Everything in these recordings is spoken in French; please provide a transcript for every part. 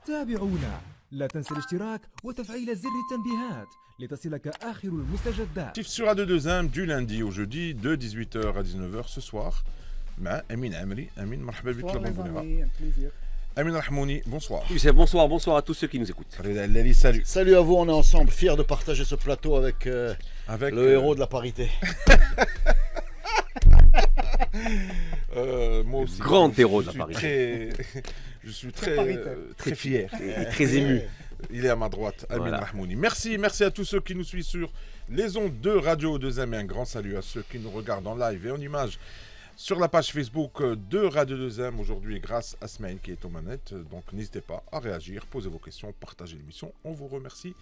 تابعونا، لا تنسى الاشتراك وتفعيل زر التنبيهات لتصلك آخر المستجدات. Sur Radio2M du lundi au jeudi de 18h à 19h ce soir. مع أمين عمري. أمين مرحبا بك لبونبونيرا. Amin Rahmouni, bonsoir. Bonsoir à tous ceux qui nous écoutent. Salut. Salut à vous, on est ensemble, fiers de partager ce plateau avec le héros de la parité. Moi aussi. Grand héros de la parité. Je suis très fier. Très ému. Il est à ma droite, Amin Rahmouni. Merci à tous ceux qui nous suivent sur les ondes de Radio 2M et un grand salut à ceux qui nous regardent en live et en image sur la page Facebook de Radio 2M aujourd'hui grâce à Smaïn qui est aux manettes. Donc n'hésitez pas à réagir, posez vos questions, partagez l'émission. On vous remercie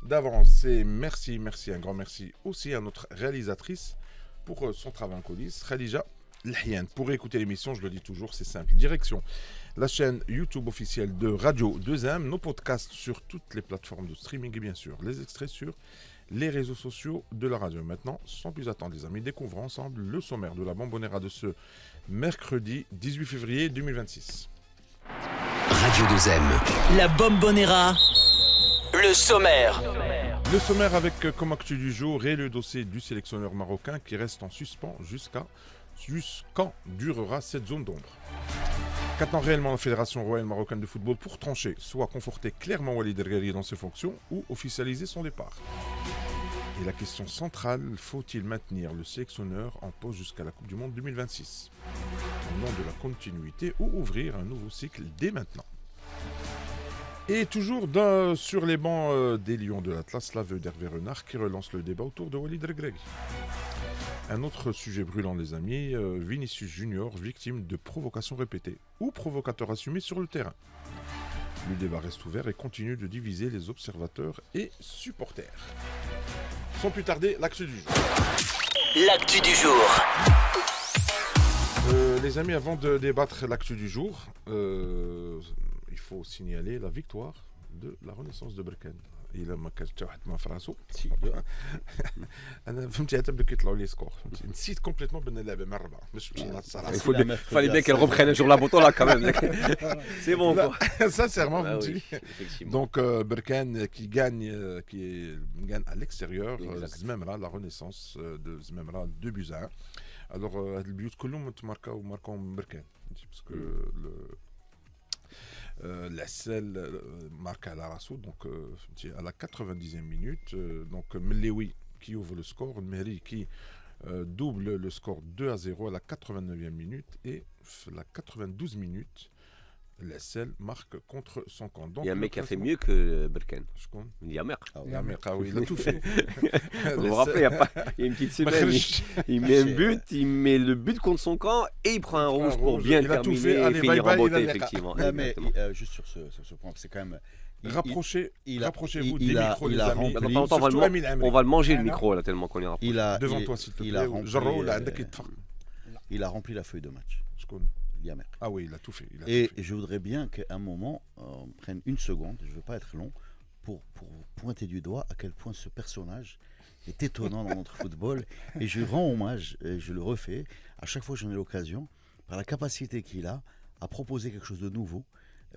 d'avance. Et merci, un grand merci aussi à notre réalisatrice pour son travail en coulisses, Khadija Lhiane. Pour écouter l'émission, je le dis toujours, c'est simple. Direction la chaîne YouTube officielle de Radio 2M, nos podcasts sur toutes les plateformes de streaming et bien sûr les extraits sur les réseaux sociaux de la radio. Maintenant, sans plus attendre les amis, découvrons ensemble le sommaire de la Bombonera de ce mercredi 18 février 2026. Radio 2M, la Bombonera, le sommaire. Le sommaire avec comme actu du jour et le dossier du sélectionneur marocain qui reste en suspens jusqu'en durera cette zone d'ombre. Qu'attend réellement la Fédération royale marocaine de football pour trancher, soit conforter clairement Walid Regragui dans ses fonctions ou officialiser son départ? Et la question centrale, faut-il maintenir le sélectionneur en pause jusqu'à la Coupe du Monde 2026 au nom de la continuité ou ouvrir un nouveau cycle dès maintenant? Et toujours sur les bancs des Lions de l'Atlas, l'aveu d'Hervé Renard qui relance le débat autour de Walid Regragui. Un autre sujet brûlant les amis, Vinicius Junior, victime de provocations répétées ou provocateur assumé sur le terrain. Le débat reste ouvert et continue de diviser les observateurs et supporters. Sans plus tarder, l'actu du jour. L'actu du jour. Les amis, avant de débattre l'actu du jour, il faut signaler la victoire de la Renaissance de Berkane. إلا ما كانت حتى واحد ما في راسو انا فهمتي حتى بدا كيطلعوا لي سكور نسيت كومبليتمون بان اللعبه مع الربعه باش مشينا الصراحه. Il fallait bien qu'elle reprenne un jour la moto là quand même. C'est bon quoi. Sincèrement, Ah, oui, donc Berkane qui gagne à l'extérieur Zmemra, la Renaissance de Zmemra 2-1. Alors البيوت كلهم ماركاو Berkane parce que la selle marque à la Rassou, donc à la 90e minute. Donc Mlewi qui ouvre le score, Mehri qui double le score 2-0 à la 89e minute et à la 92 minutes, la selle marque contre son camp. Donc, il y a un mec qui a fait mieux que Berkane. Yamer. Yamer, oui, il a tout fait. Vous vous rappelez, il y a une petite semaine, il met un but, il met le but contre son camp et il prend un rouge pour bien terminer et finir en beauté, effectivement. Mais juste sur ce point, c'est quand même... Rapprochez-vous des micros, les amis. On va le manger le micro là tellement qu'on est rapproché. Devant toi, s'il te plaît. Il a rempli la feuille de match. Yamer. Ah oui, il a tout fait. Et je voudrais bien qu'à un moment, on prenne une seconde, je ne veux pas être long, pour pointer du doigt à quel point ce personnage est étonnant dans notre football. Et je lui rends hommage, et je le refais, à chaque fois que j'en ai l'occasion, par la capacité qu'il a à proposer quelque chose de nouveau,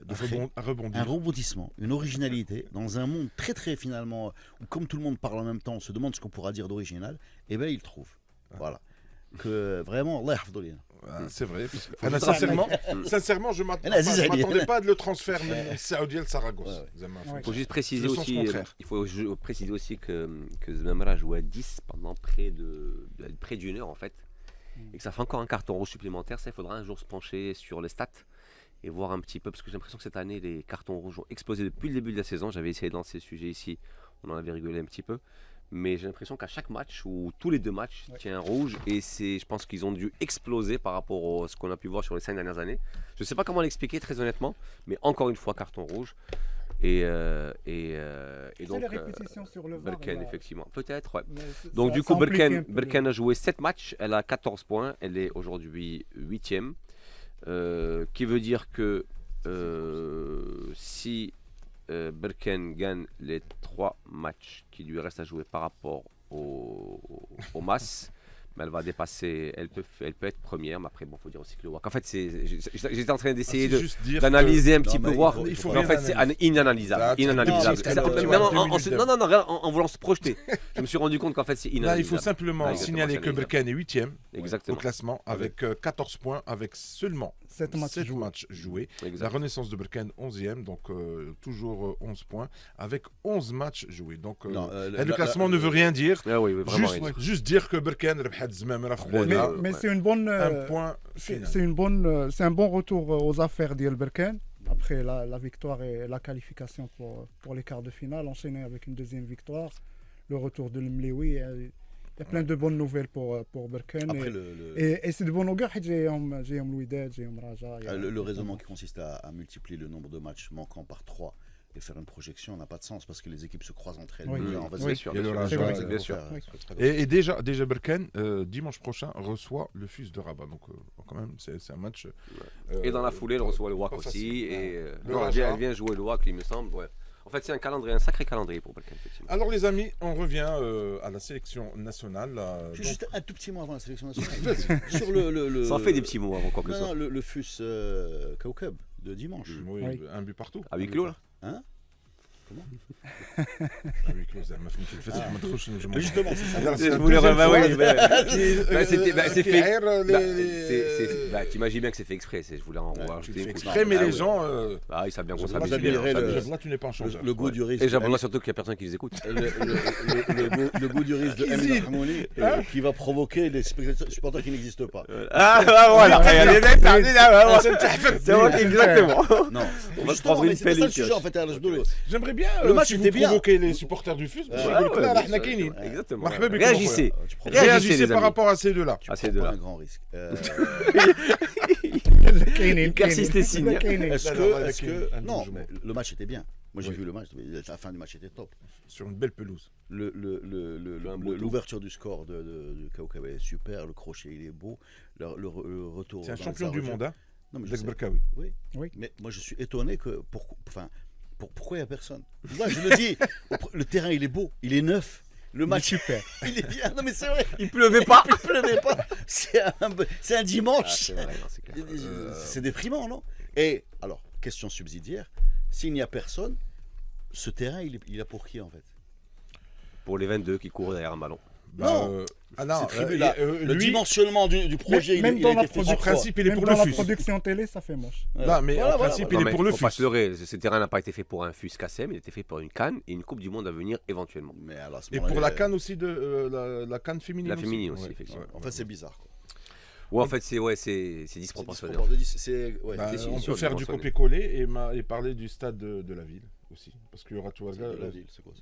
un rebondissement, une originalité, dans un monde très finalement, où comme tout le monde parle en même temps, on se demande ce qu'on pourra dire d'original, et bien il trouve. Voilà. Que vraiment, Allah yahfadou. C'est vrai. Sincèrement, je ne m'attendais pas de le transfert saoudien de Saragosse. Il faut juste préciser aussi, que Zmemra joue à 10 pendant près d'une heure en fait. Et que ça fait encore un carton rouge supplémentaire. Ça, il faudra un jour se pencher sur les stats et voir un petit peu. Parce que j'ai l'impression que cette année, les cartons rouges ont explosé depuis le début de la saison. J'avais essayé de lancer le sujet ici. On en avait rigolé un petit peu. Mais j'ai l'impression qu'à chaque match, ou tous les 2 matchs, il tient un rouge. Et je pense qu'ils ont dû exploser par rapport à ce qu'on a pu voir sur les 5 dernières années. Je ne sais pas comment l'expliquer très honnêtement. Mais encore une fois, carton rouge. Et donc, la répétition sur le VAR, Berkane, effectivement. Peut-être, ouais. Donc du coup, Berkane a joué 7 matchs. Elle a 14 points. Elle est aujourd'hui 8e. Qui veut dire que si Berkane gagne les 3 matchs qui lui restent à jouer par rapport au MAS, Mais elle va dépasser, elle peut être première, mais après, bon, faut dire aussi que le WAC. En fait, j'étais en train d'essayer d'analyser un petit peu, voir. Mais en fait, c'est inanalysable. En voulant se projeter. Je me suis rendu compte qu'en fait, c'est inanalysable. Là, il faut simplement signaler que Berkane est 8e au classement avec 14 points, avec seulement 7 matchs joués. La Renaissance de Berkane 11e, donc toujours 11 points, avec 11 matchs joués. Donc le classement ne veut rien dire. Juste dire que Berkane mais c'est une bonne c'est un bon retour aux affaires d'El Berkane après la victoire et la qualification pour les quarts de finale, enchaîné avec une deuxième victoire, le retour de l'Mlewi. Il y a plein de bonnes nouvelles pour Berkane et c'est de bon augure. J'ai Louidad, j'ai Raja. Le raisonnement qui consiste à multiplier le nombre de matchs manquants par 3 et faire une projection n'a pas de sens parce que les équipes se croisent entre elles. Bien sûr. Et déjà Berkane, dimanche prochain, reçoit le FUS de Rabat. Donc quand même, c'est un match. Et dans la foulée, elle reçoit le WAC aussi. Et elle vient jouer le WAC, il me semble. Ouais. En fait, c'est un sacré calendrier pour Berkane, effectivement. Alors les amis, on revient à la sélection nationale. Juste un tout petit mot avant la sélection nationale. Sur le Ça en fait des petits mots avant quoi que ce soit. Le FUS Kaukab de dimanche. Oui, un but partout. À huis clos là. Hein? Comment? Justement, c'est ça. Je voulais c'est fait. T'imagines bien que c'est fait exprès. Je voulais en rajouter une couche. Mais les gens. Ils savent bien qu'on Là, tu n'es pas en changeur. Le goût du risque. Et j'aimerais surtout qu'il n'y a personne qui les écoute. Le goût du risque de Emile Harmouni qui va provoquer des supporters qui n'existent pas. Ah, voilà. C'est vrai, exactement. Non. On va se prendre une pelle. J'aimerais bien si vous provoquez les supporters du FUS. Exactement. Réagissez par rapport à ces deux-là. C'est un grand risque. Il persiste les signes. Est-ce que non, le match était bien. Moi j'ai vu le match, la fin du match était top. Sur une belle pelouse. L'ouverture du score de Kaukab est super, le crochet il est beau, le retour. C'est un champion du monde, hein. Non, mais oui. Mais moi je suis étonné que pourquoi il n'y a personne. Moi je le dis, le terrain il est beau, il est neuf. Le match super. Il est bien. Non mais c'est vrai. Il pleuvait pas. C'est un dimanche. C'est c'est déprimant, non? Et alors, question subsidiaire, s'il n'y a personne, ce terrain il a pour qui en fait? Pour les 22 qui courent derrière un ballon. Non, le dimensionnement du projet, même dans la principe, il est pour le FUS. Dans la production télé, ça fait moche. Là, mais en principe, il est pour le FUS. Faut pas se leurrer, ce terrain n'a pas été fait pour un FUS KSM, il a été fait pour une CAN et une Coupe du Monde à venir éventuellement. Et pour la CAN aussi, la CAN féminine. La féminine aussi, effectivement. En fait, c'est bizarre. Ouais, en fait, c'est disproportionné. On peut faire du copier-coller et parler du stade de la ville aussi. Parce qu'il y aura Touarga. La ville, c'est quoi ça?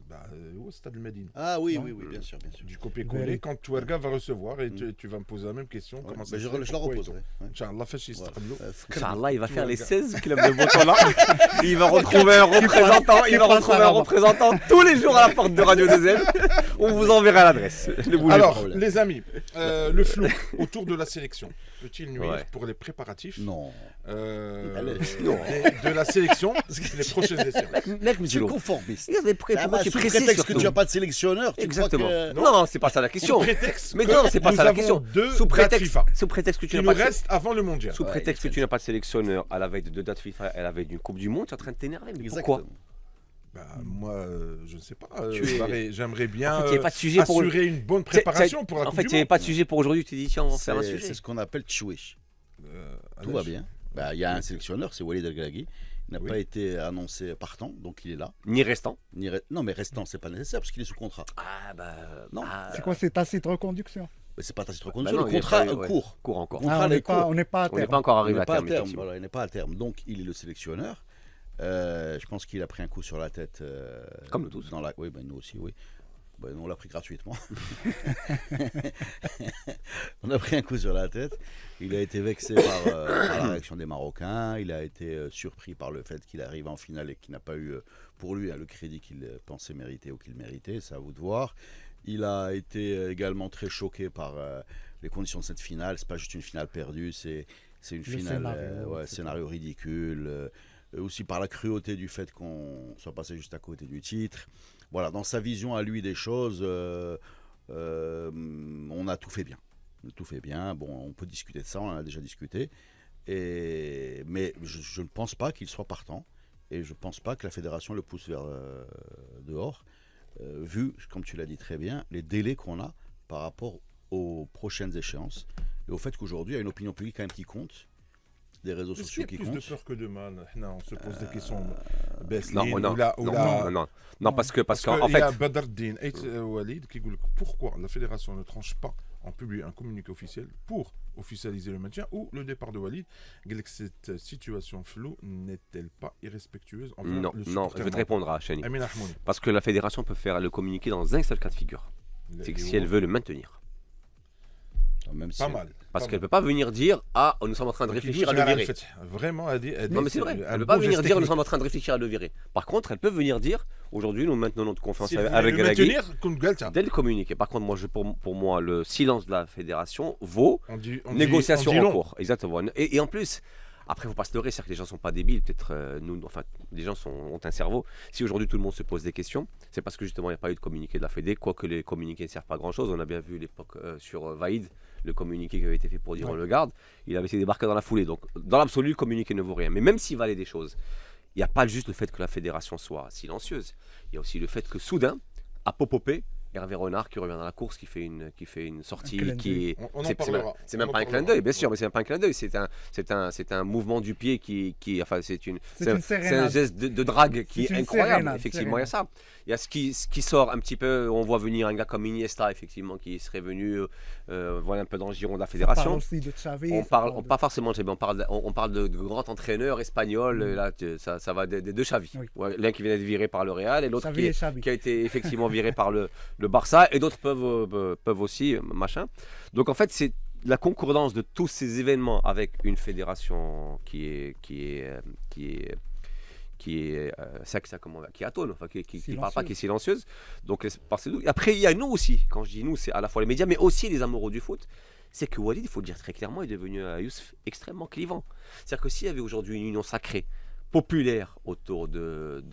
Au stade de Médine. Ah oui, bien sûr. Du copier-coller quand Touarga va recevoir et tu vas me poser la même question. Comment ça je la reposerai. Inch'Allah, il va faire les 16 clubs de Botola. Il va retrouver un représentant tous les jours à la porte de Radio 2M. On vous enverra l'adresse. Alors, les amis, le flou autour de la sélection peut-il nuire pour les préparatifs? Non. De la sélection, les prochaines élections. Tu es conformiste. Sous prétexte que tu n'as pas de sélectionneur, tu exactement. crois que... Non, c'est pas ça la question. Mais non, c'est pas ça la question. Sous prétexte que tu n'as pas reste avant le mondial. Sous prétexte que tu n'as pas de sélectionneur à la veille de date FIFA, à la veille d'une Coupe du Monde, tu es en train de t'énerver. Pourquoi? Moi, je ne sais pas. J'aimerais bien assurer une bonne préparation pour la Coupe du Monde. En fait, il n'y avait pas de sujet pour aujourd'hui. Tu t'es dit, tiens, on va faire un sujet. C'est ce qu'on appelle tchouish. Tout va bien. Il y a un sélectionneur, c'est Walid El-Ghlaghi. Il n'a pas été annoncé partant, donc il est là. Ni restant. Non, mais restant, c'est pas nécessaire parce qu'il est sous contrat. Non. C'est quoi, c'est tacite reconduction? C'est pas tacite reconduction. Le contrat court. Court encore. On n'est pas à terme. On n'est pas encore arrivé à terme. Voilà, il n'est pas à terme. Donc il est le sélectionneur. Je pense qu'il a pris un coup sur la tête. Comme nous tous. Oui, nous aussi, oui. On l'a pris gratuitement. On a pris un coup sur la tête. Il a été vexé par la réaction des Marocains. Il a été surpris par le fait qu'il arrive en finale et qu'il n'a pas eu pour lui le crédit qu'il pensait mériter ou qu'il méritait. C'est à vous de voir. Il a été également très choqué par les conditions de cette finale. C'est pas juste une finale perdue, c'est une finale scénario ridicule. Aussi par la cruauté du fait qu'on soit passé juste à côté du titre. Voilà, dans sa vision à lui des choses, on a tout fait bien. tout fait bien. Bon, on peut discuter de ça, on en a déjà discuté. Mais je ne pense pas qu'il soit partant. Et je ne pense pas que la fédération le pousse vers dehors, vu, comme tu l'as dit très bien, les délais qu'on a par rapport aux prochaines échéances. Et au fait qu'aujourd'hui, il y a une opinion publique quand même qui compte, des réseaux sociaux qui plus comptent. de peur que de mal. Non, on se pose des questions. Non, parce que en il y a fait, Badr Din et Walid qui disent pourquoi la fédération ne tranche pas en public un communiqué officiel pour officialiser le maintien ou le départ de Walid. Cette situation floue n'est-elle pas irrespectueuse envers non, le je supporter vais te répondre à Chani. Amin Ahmouni. Parce que la fédération peut faire le communiqué dans un seul cas de figure. C'est que si elle veut le maintenir. Même si Pas mal. Parce qu'elle ne peut pas venir dire ah, nous sommes en train de réfléchir à le virer. Vraiment, elle dit. Non, mais c'est vrai. Elle ne peut pas venir dire nous sommes en train de réfléchir à le virer. Par contre, elle peut venir dire aujourd'hui, nous maintenons notre confiance avec Galagui dès le communiqué. Par contre, pour moi, le silence de la fédération vaut négociation en cours. Exactement. Et en plus. Après, il ne faut pas se leurrer, c'est-à-dire que les gens ne sont pas débiles. Peut-être les gens ont un cerveau. Si aujourd'hui tout le monde se pose des questions, c'est parce que justement il n'y a pas eu de communiqué de la Fédé, quoique les communiqués ne servent pas à grand-chose. On a bien vu l'époque sur Vaïd, le communiqué qui avait été fait pour dire on le garde. Il avait été débarqué dans la foulée. Donc, dans l'absolu, le communiqué ne vaut rien. Mais même s'il valait des choses, il n'y a pas juste le fait que la fédération soit silencieuse. Il y a aussi le fait que soudain, à Popopé, Hervé Renard qui revient dans la course, qui fait une sortie qui est. C'est même pas un clin d'œil, bien sûr, mais c'est même pas un clin d'œil. C'est un mouvement du pied enfin, c'est un geste de drague qui est incroyable. Effectivement, il y a ça. Il y a ce qui sort un petit peu. On voit venir un gars comme Iniesta, effectivement, qui serait venu voilà un peu dans le giron de la fédération. On parle aussi de Xavi. Pas forcément de Xavi, on parle de grands entraîneurs espagnols. Là, ça va des deux Xavi. Ouais, l'un qui vient d'être viré par le Real et l'autre qui a été effectivement viré par le Barça, et d'autres peuvent aussi, machin. Donc en fait, c'est la concordance de tous ces événements avec une fédération qui atone, enfin, qui parle pas, qui est silencieuse. Donc après, il y a nous aussi. Quand je dis nous, c'est à la fois les médias, mais aussi les amoureux du foot. C'est que Walid, il faut le dire très clairement, est devenu un Youssef extrêmement clivant. C'est-à-dire que s'il y avait aujourd'hui une union sacrée, populaire autour de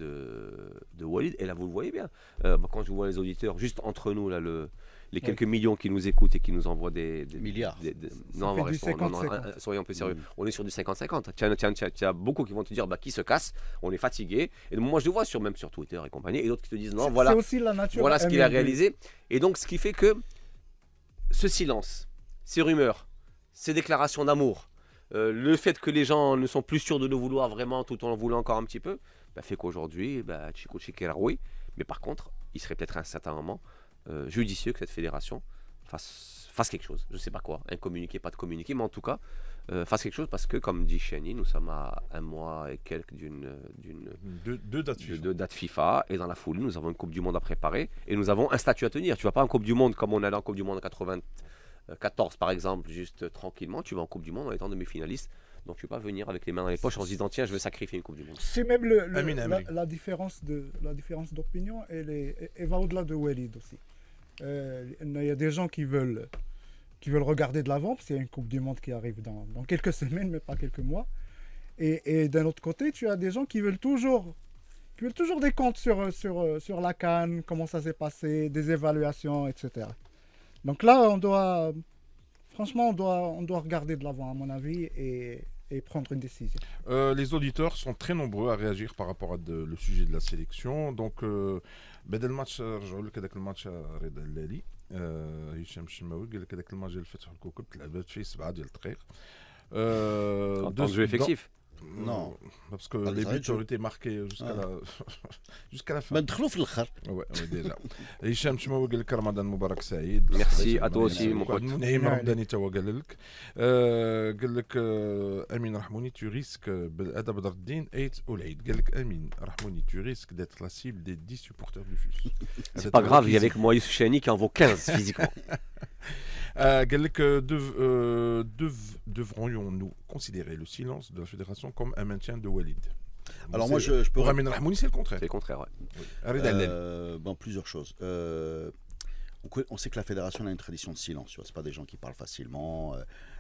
Walid, et là vous le voyez bien, quand je vois les auditeurs, juste entre nous, là, les quelques millions qui nous écoutent et qui nous envoient des milliards. Non, soyons un peu sérieux. On est sur du 50-50. Tu as beaucoup qui vont te dire qui se casse, on est fatigué. Et moi je le vois même sur Twitter et compagnie, et d'autres qui te disent non, voilà, aussi la nature voilà ce qu'il a réalisé. Et donc ce qui fait que ce silence, ces rumeurs, ces déclarations d'amour, le fait que les gens ne sont plus sûrs de nous vouloir vraiment tout en voulant encore un petit peu, fait qu'aujourd'hui, Chico Chikeraoui, mais par contre, il serait peut-être à un certain moment judicieux que cette fédération fasse quelque chose. Je ne sais pas quoi, un communiqué, pas de communiqué, mais en tout cas, fasse quelque chose parce que, comme dit Chani, nous sommes à un mois et quelques deux dates FIFA, et dans la foulée, nous avons une Coupe du Monde à préparer et nous avons un statut à tenir. Tu ne vas pas en Coupe du Monde comme on allait en Coupe du Monde en 94 par exemple, juste tranquillement, tu vas en Coupe du Monde en étant demi-finaliste. Donc tu ne peux pas venir avec les mains dans les poches en se disant tiens, je vais sacrifier une Coupe du Monde. C'est même la différence d'opinion, elle va au-delà de Walid aussi. Il y a des gens qui veulent regarder de l'avant, parce qu'il y a une Coupe du Monde qui arrive dans quelques semaines, mais pas quelques mois. Et d'un autre côté, tu as des gens qui veulent toujours des comptes sur la CAN, comment ça s'est passé, des évaluations, etc. Donc là, on doit regarder de l'avant, à mon avis, et prendre une décision. Les auditeurs sont très nombreux à réagir par rapport à le sujet de la sélection. Donc, بدل الماتش رجعوا لك هذاك الماتش رضا اللالي هشام الشماوي قال لك هذاك الماتش ديال الفتح الكوكب تلعبات فيه 7 ديال الدقائق. Temps de jeu effectif. Non, parce que les buts ont été marqués jusqu'à la fin. Ouais, déjà. هشام الشماوي قال لك رمضان مبارك سعيد. Merci à toi aussi mon pote. منعم رمضاني تا هو قال لك قال لك امين رحموني tu risques هذا بدر الدين ايت والعيد قال لك امين رحموني tu risques d'être la cible des 10 supporters du FUS. C'est pas grave, il y a avec moi Youssef Chani qui en vaut 15 physiquement. قال لك devrions-nous considérer le silence de la fédération comme un maintien de Walid? Alors moi je peux... Pour Amin Rahmouni, c'est le contraire. C'est le contraire, ouais. Oui. Plusieurs choses. On sait que la fédération a une tradition de silence. Ce pas des gens qui parlent facilement.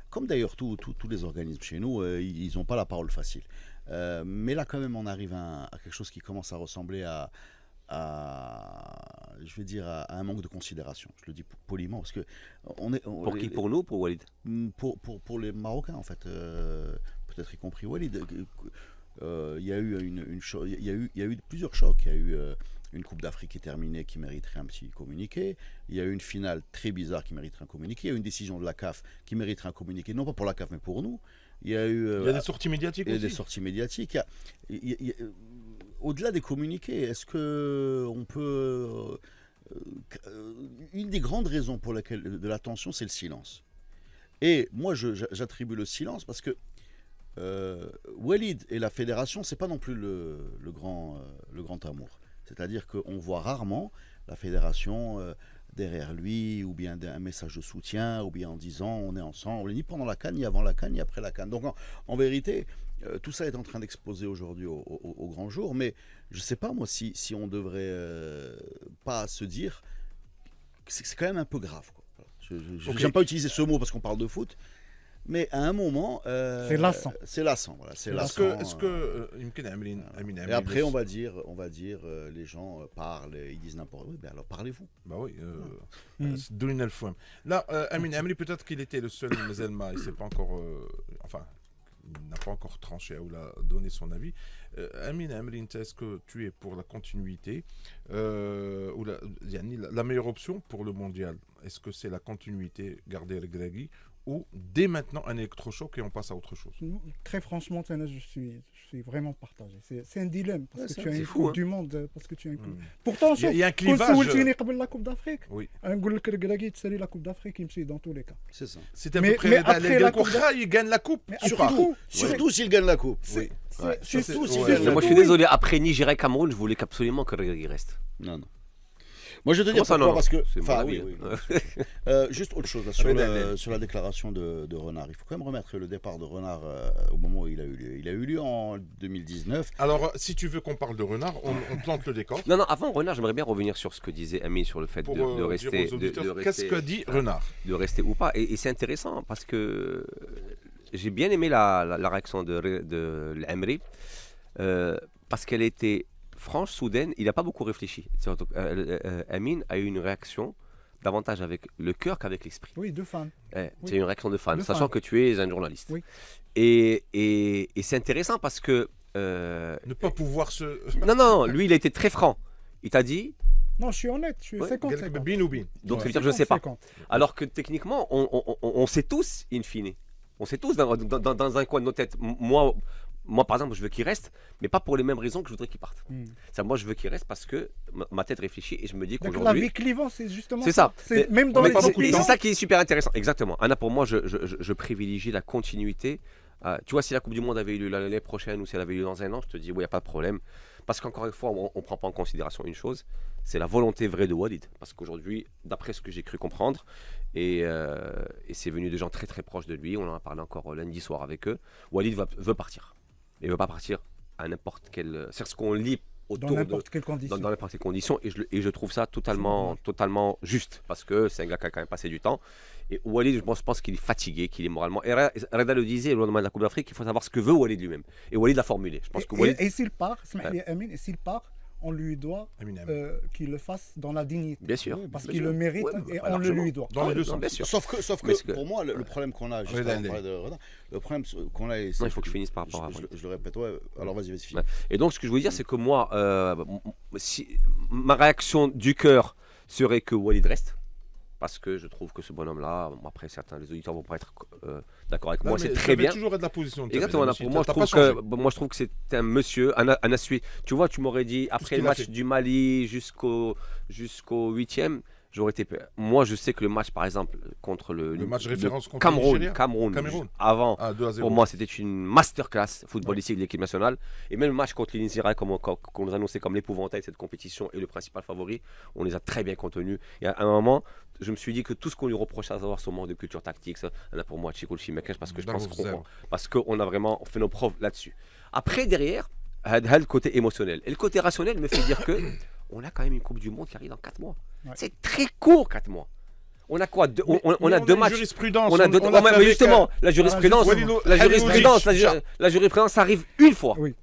Comme d'ailleurs tous les organismes chez nous, ils n'ont pas la parole facile. Mais là quand même on arrive à quelque chose qui commence à ressembler à je vais dire, à un manque de considération. Je le dis poliment parce que Pour qui? Pour nous? Pour Walid? pour les Marocains en fait, peut-être y compris Walid. Il y a eu il y a eu plusieurs chocs. Il y a eu une Coupe d'Afrique qui est terminée qui mériterait un petit communiqué. Il y a eu une finale très bizarre qui mériterait un communiqué. Il y a eu une décision de la CAF qui mériterait un communiqué, non pas pour la CAF mais pour nous. Il y a des sorties médiatiques aussi. Des sorties médiatiques. Au-delà des communiqués, est-ce que on peut une des grandes raisons pour laquelle de la tension, c'est le silence. Et moi, j'attribue le silence parce que Walid et la fédération, c'est pas non plus le grand amour. C'est-à-dire qu'on voit rarement la fédération derrière lui, ou bien un message de soutien, ou bien en disant on est ensemble, ni pendant la CAN, ni avant la CAN, ni après la CAN. Donc en vérité, tout ça est en train d'exploser aujourd'hui au grand jour, mais je ne sais pas moi si on devrait pas se dire que c'est quand même un peu grave, quoi. Je n'aime pas utiliser ce mot parce qu'on parle de foot, mais à un moment, c'est lassant. C'est lassant, voilà. Est-ce que et après on va dire, les gens parlent, ils disent n'importe quoi. Ben alors parlez-vous. Bah oui. Donnez le foin. Là, Amin Amri, peut-être qu'il était le seul Mazelma, il s'est pas encore, il n'a pas encore tranché ou l'a donné son avis. Amin Amri, est-ce que tu es pour la continuité ou la meilleure option pour le mondial? Est-ce que c'est la continuité, garder le Regragui, ou dès maintenant un électrochoc et on passe à autre chose? Très franchement, je suis vraiment partagé. C'est un dilemme parce que tu as une fou, Coupe du Monde, parce que tu as une coupe. Pourtant, il y a un clivage. Avant la Coupe d'Afrique. Oui. Un goal que Regragui salut la Coupe d'Afrique, il me suit dans tous les cas. C'est ça. C'est à peu près après la Coupe il gagne la coupe. Surtout s'il gagne la coupe. Oui. Surtout s'il Moi, gagne la je suis coupe. désolé, après Nigeria et Cameroun, je voulais absolument que Regragui reste. Non. Moi, je vais te dire ça, pourquoi, non, parce que... c'est mon Enfin, avis, oui. hein. Juste autre chose, là, sur la déclaration de Renard. Il faut quand même remettre le départ de Renard au moment où il a eu lieu. Il a eu lieu en 2019. Alors, si tu veux qu'on parle de Renard, on plante le décor. Non, avant Renard, j'aimerais bien revenir sur ce que disait Amine sur le fait Pour de rester. dire aux auditeurs, qu'est-ce que dit Renard? De rester ou pas. Et c'est intéressant parce que j'ai bien aimé la réaction de l'Amri parce qu'elle était franche, soudaine. Il n'a pas beaucoup réfléchi. Amine a eu une réaction davantage avec le cœur qu'avec l'esprit. Oui, de fan. C'est une réaction de fan, De sachant fan. que tu es un journaliste. Oui. Et c'est intéressant parce que... Ne pas pouvoir se... Non, lui, il a été très franc. Il t'a dit... Non, je suis honnête, je suis Ouais. 50-50. Bin ou bin. Donc ça veut Ouais. dire que je ne sais pas. 50. Alors que techniquement, on sait tous, in fine. On sait tous dans un coin de nos têtes. Moi, par exemple, je veux qu'il reste, mais pas pour les mêmes raisons que je voudrais qu'il parte. Moi, je veux qu'il reste parce que ma tête réfléchit et je me dis Donc la qu'aujourd'hui... vie clivant, c'est justement C'est ça. C'est même dans Mais les pas beaucoup de et opinions. c'est ça qui est super intéressant. Exactement. Anna, pour moi, je privilégie la continuité. Tu vois, si la Coupe du Monde avait eu lieu l'année prochaine ou si elle avait eu lieu dans un an, je te dis, oui, il n'y a pas de problème. Parce qu'encore une fois, on ne prend pas en considération une chose, c'est la volonté vraie de Walid. Parce qu'aujourd'hui, d'après ce que j'ai cru comprendre, et c'est venu de gens très très proches de lui, on en a parlé encore lundi soir avec eux, Walid veut partir. Il ne veut pas partir à n'importe quel... C'est ce qu'on lit Dans autour de... n'importe quelle condition. Dans n'importe quelle condition, et je trouve ça totalement juste, parce que c'est un gars qui a quand même passé du temps. Et Walid, je pense qu'il est fatigué, qu'il est moralement. Et Reda le disait au lendemain de la Coupe d'Afrique, il faut savoir ce que veut Walid lui-même. Et Walid l'a formulé. Je pense que Walid... Et s'il part, et s'il part, on lui doit qu'il le fasse dans la dignité. Bien sûr. Parce bien qu'il sûr. le mérite Ouais, et bah, on le largement. lui doit. Dans les deux Non, sens. bien sûr. Sauf Parce que pour moi, le problème qu'on a, juste Reda, avant de parler de Renard, le problème qu'on a... Non, il faut que je finisse par rapport à... Je le répète, ouais. Alors vas-y, finis. Ouais. Et donc, ce que je voulais dire, c'est que moi, ma réaction du cœur serait que Walid reste. Parce que je trouve que ce bonhomme-là, après certains des auditeurs vont pas être d'accord avec moi, c'est très bien. toujours être la position de Exactement. Pour moi, je trouve que c'est un monsieur, un assuyé. Tu vois, tu m'aurais dit après le match du Mali jusqu'au 8e, j'aurais été. Moi, je sais que le match, par exemple, contre le match référence contre Cameroun, avant, pour moi, c'était une masterclass footballistique de l'équipe nationale. Et même le match contre l'Inizira, qu'on nous annonçait comme l'épouvantail de cette compétition et le principal favori, on les a très bien contenus. Et à un moment, je me suis dit que tout ce qu'on lui reprochait à savoir son manque de culture tactique, ça, pour moi, Chico Chimekesh, parce que je pense qu'on a vraiment fait nos preuves là-dessus. Après, derrière, le côté émotionnel. Et le côté rationnel me fait dire que on a quand même une Coupe du Monde qui arrive dans 4 mois. Ouais. C'est très court, 4 mois. On a quoi? On a deux matchs. Jurisprudence. Mais justement, la jurisprudence, la jurisprudence arrive une fois. Oui.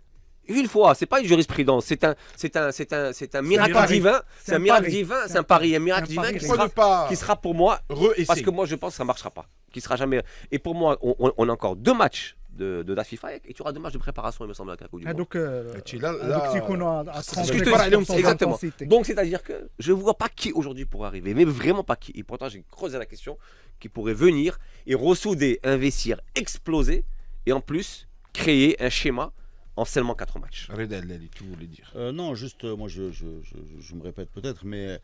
Une fois, c'est pas une jurisprudence, c'est un miracle divin. C'est un miracle divin, c'est un pari, un miracle divin qui sera pour moi. Parce que moi, je pense que ça marchera pas. Qui sera jamais. Et pour moi, on a encore 2 matchs de date FIFA et tu auras 2 matchs de préparation, il me semble, à la Coupe du Monde. Donc, exactement. Donc, c'est-à-dire que je ne vois pas qui aujourd'hui pourrait arriver, mais vraiment pas qui. Et pourtant, j'ai creusé la question qui pourrait venir et ressouder un vestiaire explosé et en plus créer un schéma en seulement 4 matchs. Reda Lali, tu voulais dire Non, juste, moi je me répète peut-être, mais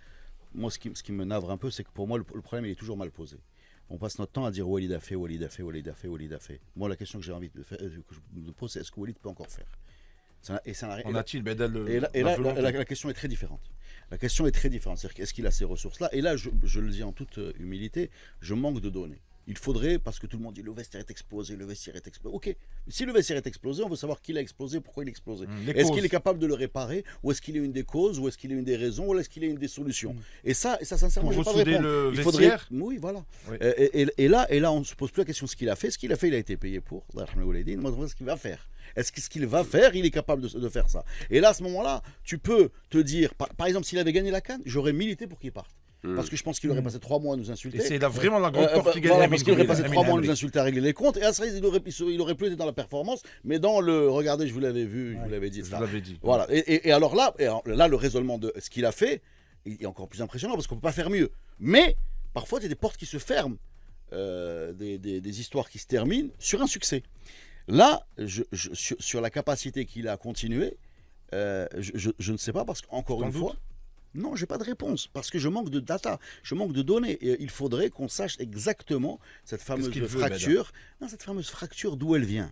moi ce qui me navre un peu, c'est que pour moi le problème il est toujours mal posé. On passe notre temps à dire Walid a fait. Moi la question que j'ai envie de poser, c'est est-ce que Walid peut encore faire? On a-t-il Bedel Et là, la question est très différente. La question est très différente. C'est-à-dire est-ce qu'il a ces ressources-là? Et là, je le dis en toute humilité, je manque de données. Il faudrait, parce que tout le monde dit le vestiaire est explosé, Ok, si le vestiaire est explosé, on veut savoir qui l'a explosé, pourquoi il a explosé. Est-ce qu'il est capable de le réparer, ou est-ce qu'il est une des causes, ou est-ce qu'il est une des raisons, ou est-ce qu'il est une des solutions. Et ça, sincèrement, je n'ai pas de réponse. Il faudrait. Oui, voilà. Oui. Et là, on ne se pose plus la question de ce qu'il a fait. Ce qu'il a fait, il a été payé pour. Moi, je vois ce qu'il va faire. Est-ce que ce qu'il va faire, il est capable de faire ça? Et là, à ce moment-là, tu peux te dire, par exemple, s'il avait gagné la CAN, j'aurais milité pour qu'il parte. Parce que je pense qu'il aurait passé 3 mois à nous insulter. Et c'est là vraiment la grande porte qui gagne. Voilà, parce qu'il aurait passé 3 mois à nous insulter, à régler les comptes. Et à ça, il aurait plus été dans la performance, mais dans le. Regardez, je vous l'avais vu, je vous l'avais dit. Je vous l'avais dit. Voilà. Et alors là, le raisonnement de ce qu'il a fait est encore plus impressionnant parce qu'on ne peut pas faire mieux. Mais parfois, il y a des portes qui se ferment, des histoires qui se terminent sur un succès. Là, sur la capacité qu'il a à continuer, je ne sais pas parce qu'encore une fois. Non, je n'ai pas de réponse, parce que je manque de data, je manque de données. Et il faudrait qu'on sache exactement cette fameuse fracture. Non, cette fameuse fracture, d'où elle vient.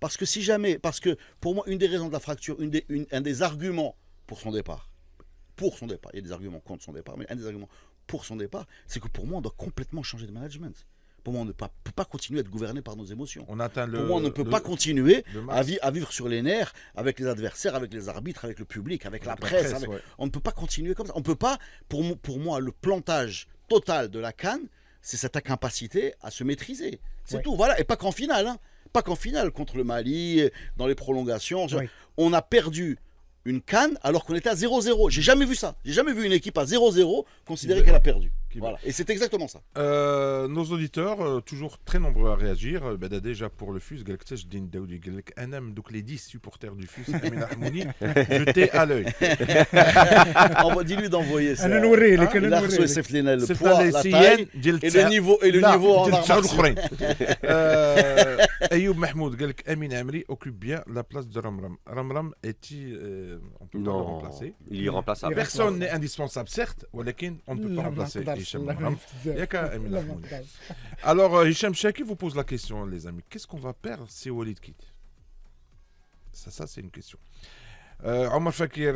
Parce que pour moi, une des raisons de la fracture, un des arguments pour son départ, il y a des arguments contre son départ, mais un des arguments pour son départ, c'est que pour moi, on doit complètement changer de management. Pour moi, on ne peut pas continuer à être gouverné par nos émotions. Pour moi, on ne peut pas continuer à vivre sur les nerfs avec les adversaires, avec les arbitres, avec le public, avec la presse. On ne peut pas continuer comme ça. On ne peut pas, pour moi, le plantage total de la CAN, c'est cette incapacité à se maîtriser. C'est tout, voilà. Et pas qu'en finale. Pas qu'en finale, contre le Mali, dans les prolongations. Oui. On a perdu une CAN alors qu'on était à 0-0. J'ai jamais vu ça. J'ai jamais vu une équipe à 0-0 considérer qu'elle a perdu. Voilà. Et c'est exactement ça. Nos auditeurs, toujours très nombreux à réagir. Déjà pour le FUS, donc les 10 supporters du FUS, jetez à l'œil. Dis-lui d'envoyer ça. Il a reçu le poids, la taille et le niveau en arme. Ayoub Mahmoud, Amin Amri occupe bien la place de Ramram. Ramram est-il, on peut pas le remplacer. Il est remplaçable. Personne n'est indispensable, certes, mais on ne peut pas remplacer. Alors, Hicham Chaki vous pose la question, les amis. Qu'est-ce qu'on va perdre si Walid quitte? Ça c'est une question. Omar Fakir,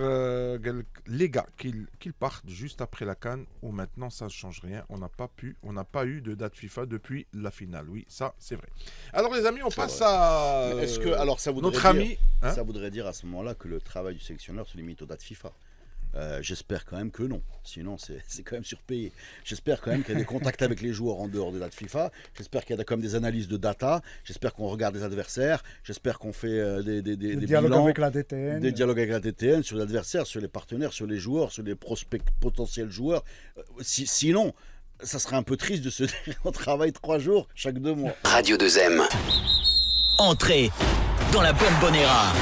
les gars, qu'ils partent juste après la CAN, ou maintenant ça ne change rien. On n'a pas eu de date FIFA depuis la finale. Oui, ça c'est vrai. Alors les amis, on passe à notre ami. Ça voudrait dire à ce moment-là que le travail du sélectionneur se limite aux dates FIFA. J'espère quand même que non, sinon c'est quand même surpayé. J'espère quand même qu'il y a des contacts avec les joueurs en dehors des dates FIFA. J'espère qu'il y a quand même des analyses de data. J'espère qu'on regarde les adversaires. J'espère qu'on fait des dialogues avec la DTN. Des dialogues avec la DTN sur l'adversaire, sur les partenaires, sur les joueurs, sur les prospects potentiels joueurs. Sinon, ça serait un peu triste de se dire on travaille 3 jours chaque 2 mois. Radio 2M. Entrez dans la Bombonera.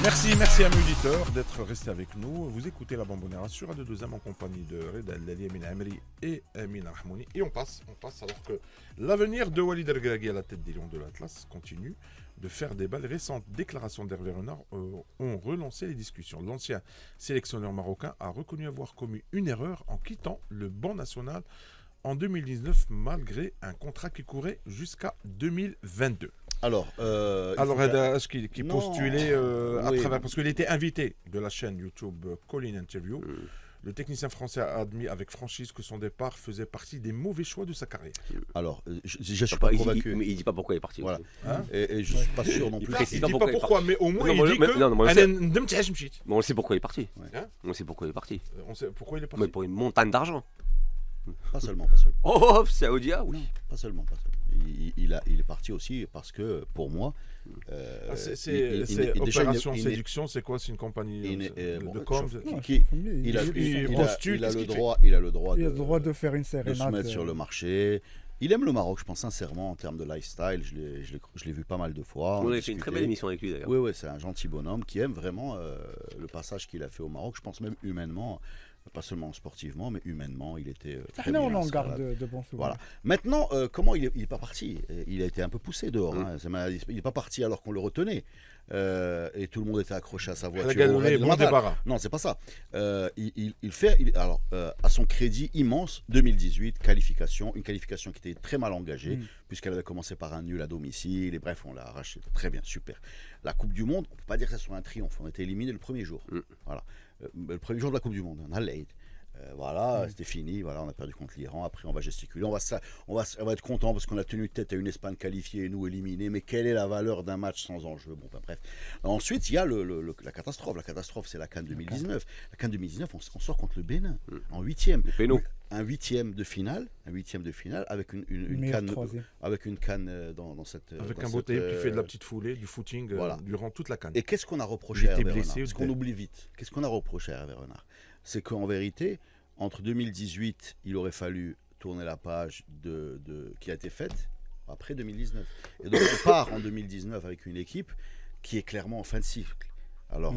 Merci à mes auditeurs d'être restés avec nous. Vous écoutez la Bombonera sur Radio 2M en compagnie de Reda Lali, Amin Amri et Amin Rahmouni. Et on passe alors que l'avenir de Walid Regragui à la tête des Lions de l'Atlas continue de faire débat. Les récentes déclarations d'Hervé Renard ont relancé les discussions. L'ancien sélectionneur marocain a reconnu avoir commis une erreur en quittant le banc national en 2019 malgré un contrat qui courait jusqu'à 2022. Alors, est-ce qu'il postulait à travers, parce qu'il était invité de la chaîne YouTube Call-in Interview. Le technicien français a admis avec franchise que son départ faisait partie des mauvais choix de sa carrière. Alors, je suis pas convaincu. Mais il dit pas pourquoi il est parti. Voilà. Et je suis pas sûr non plus. Il dit pas pourquoi, mais au moins il dit que on sait pourquoi il est parti. On sait pourquoi il est parti. On sait pourquoi il est parti. Mais pour une montagne d'argent. Pas seulement. Oh, Saoudia, oui. Non, pas seulement. Il est parti aussi parce que, pour moi... c'est Opération Séduction, c'est quoi? C'est une compagnie de com? Il a le droit de faire une de se sérénade. mettre sur le marché. Il aime le Maroc, je pense sincèrement, en termes de lifestyle. Je l'ai vu pas mal de fois. On a fait une très belle émission avec lui d'ailleurs. Oui, c'est un gentil bonhomme qui aime vraiment le passage qu'il a fait au Maroc. Je pense même humainement, pas seulement sportivement, mais humainement, il était très bien. On en garde de bons souvenirs. Voilà. Maintenant, comment il n'est pas parti? Il a été un peu poussé dehors. Hein. Il n'est pas parti alors qu'on le retenait. Et tout le monde était accroché à sa voiture. Non, c'est pas ça. Alors, à son crédit immense, 2018, une qualification qui était très mal engagée, puisqu'elle avait commencé par un nul à domicile. Et bref, on l'a arraché. Très bien, super. La Coupe du Monde, on ne peut pas dire que ça soit un triomphe. On a été éliminé le premier jour. Voilà. Le premier jour de la Coupe du Monde, on a l'aide. Voilà, c'était fini. Voilà, on a perdu contre l'Iran. Après, on va gesticuler. On va être content parce qu'on a tenu tête à une Espagne qualifiée et nous éliminés. Mais quelle est la valeur d'un match sans enjeu? Bon, bref. Ensuite, il y a la catastrophe. La catastrophe, c'est la CAN 2019. La CAN 2019, on sort contre le Bénin en huitième. Un huitième de finale avec une canne dans cette. Avec un Boutaïeb qui fait de la petite foulée, du footing durant toute la CAN. Et qu'est-ce qu'on a reproché à Hervé Renard? Parce qu'on oublie vite. Qu'est-ce qu'on a reproché à Hervé Renard? C'est qu'en vérité, entre 2018, il aurait fallu tourner la page qui a été faite après 2019. Et donc on part en 2019 avec une équipe qui est clairement en fin de cycle. Alors,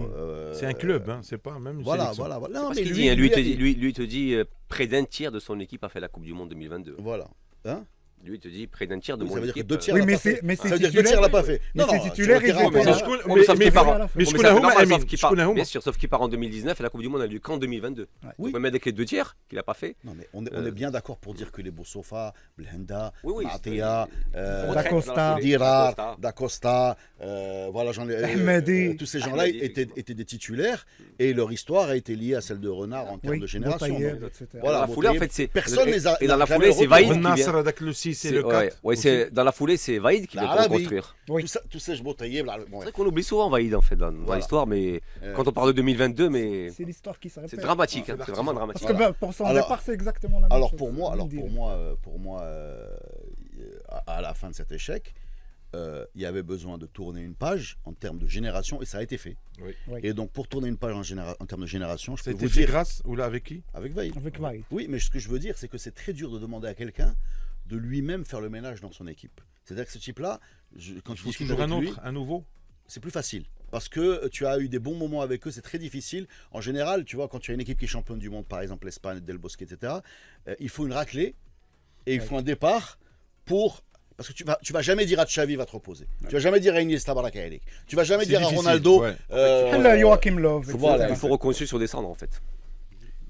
c'est un club, hein, c'est pas même une sélection. Non, mais lui te dit près d'un tiers de son équipe a fait la Coupe du Monde 2022. Voilà. Hein? Lui te dit près d'un tiers de mon équipe. Ça veut dire que 2 tiers mais c'est titulaire l'a pas fait. Mais c'est titulaire, bien sûr, sauf qu'il part en 2019 et la Coupe du Monde a lieu qu'en 2022. Oui. Mais avec les 2 tiers qu'il n'a pas fait. Non, mais on est bien d'accord pour dire que les Boussofa, Blenda, Matia, Dacosta, voilà, tous ces gens-là étaient des titulaires et leur histoire a été liée à celle de Renard en termes de génération. Voilà, la foulée en fait c'est personne les a. Et dans la foulée c'est Vaïd qui vient. C'est le 4. Dans la foulée, c'est Vaïd qui vient reconstruire. Tout ça, je botaillais. C'est vrai qu'on oublie souvent Vaïd en fait dans l'histoire, mais quand on parle de 2022, mais c'est l'histoire qui se répète. C'est dramatique, c'est vraiment dramatique. Parce que pour son départ, c'est exactement la même chose. Pour moi, à la fin de cet échec, il y avait besoin de tourner une page en termes de génération et ça a été fait. Et donc pour tourner une page en termes de génération, je peux vous dire. Grâce ou là avec qui? Avec Vaïd. Oui, mais ce que je veux dire, c'est que c'est très dur de demander à quelqu'un de lui-même faire le ménage dans son équipe. C'est-à-dire que ce type-là, quand je discute avec lui, un nouveau, c'est plus facile. Parce que tu as eu des bons moments avec eux, c'est très difficile. En général, tu vois, quand tu as une équipe qui est championne du monde, par exemple l'Espagne, Del Bosque, etc., il faut une raclée et il faut un départ pour... Parce que tu vas jamais dire à Xavi va te reposer. Tu vas jamais dire à Iniesta Baraka Eric. Tu vas jamais dire à Ronaldo... Joachim Löw. Il faut reconstruire sur descendre en fait.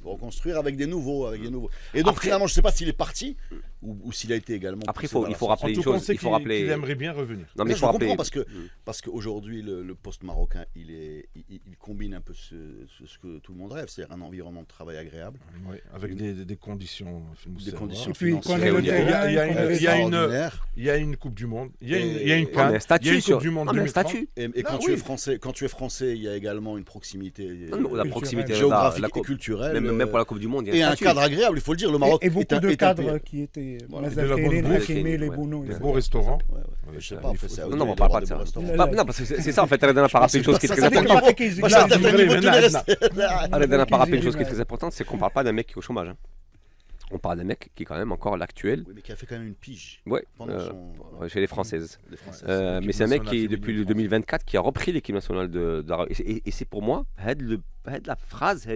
Reconstruire avec des nouveaux. Et donc finalement, je ne sais pas s'il est parti ou s'il a été également. Après, il faut rappeler une chose. Il faut rappeler. Il aimerait bien revenir. Non, mais je comprends parce qu'aujourd'hui, le poste marocain, il combine un peu ce que tout le monde rêve, c'est-à-dire un environnement de travail agréable. Oui, avec des conditions. Des conditions financières. Il y a une Coupe du Monde. Il y a une CAN. Il y a une Coupe du Monde 2030. Et quand tu es français, il y a également une proximité géographique et culturelle. Même pour la Coupe du Monde, et un cadre agréable, il faut le dire. Le Maroc et beaucoup de cadres qui étaient les beaux restaurants. Je sais pas, non, on parle pas de ça. Non, parce que c'est ça en fait. Redana a rappelé une chose qui est très importante. Redana a rappelé une chose qui est très importante, c'est qu'on parle pas d'un mec qui est au chômage. On parle d'un mec qui est quand même encore l'actuel. Oui, mais qui a fait quand même une pige. Chez les Françaises. Mais c'est un mec qui, depuis le 2024, qui a repris l'équipe nationale d'Arabie. Et c'est pour moi, la phrase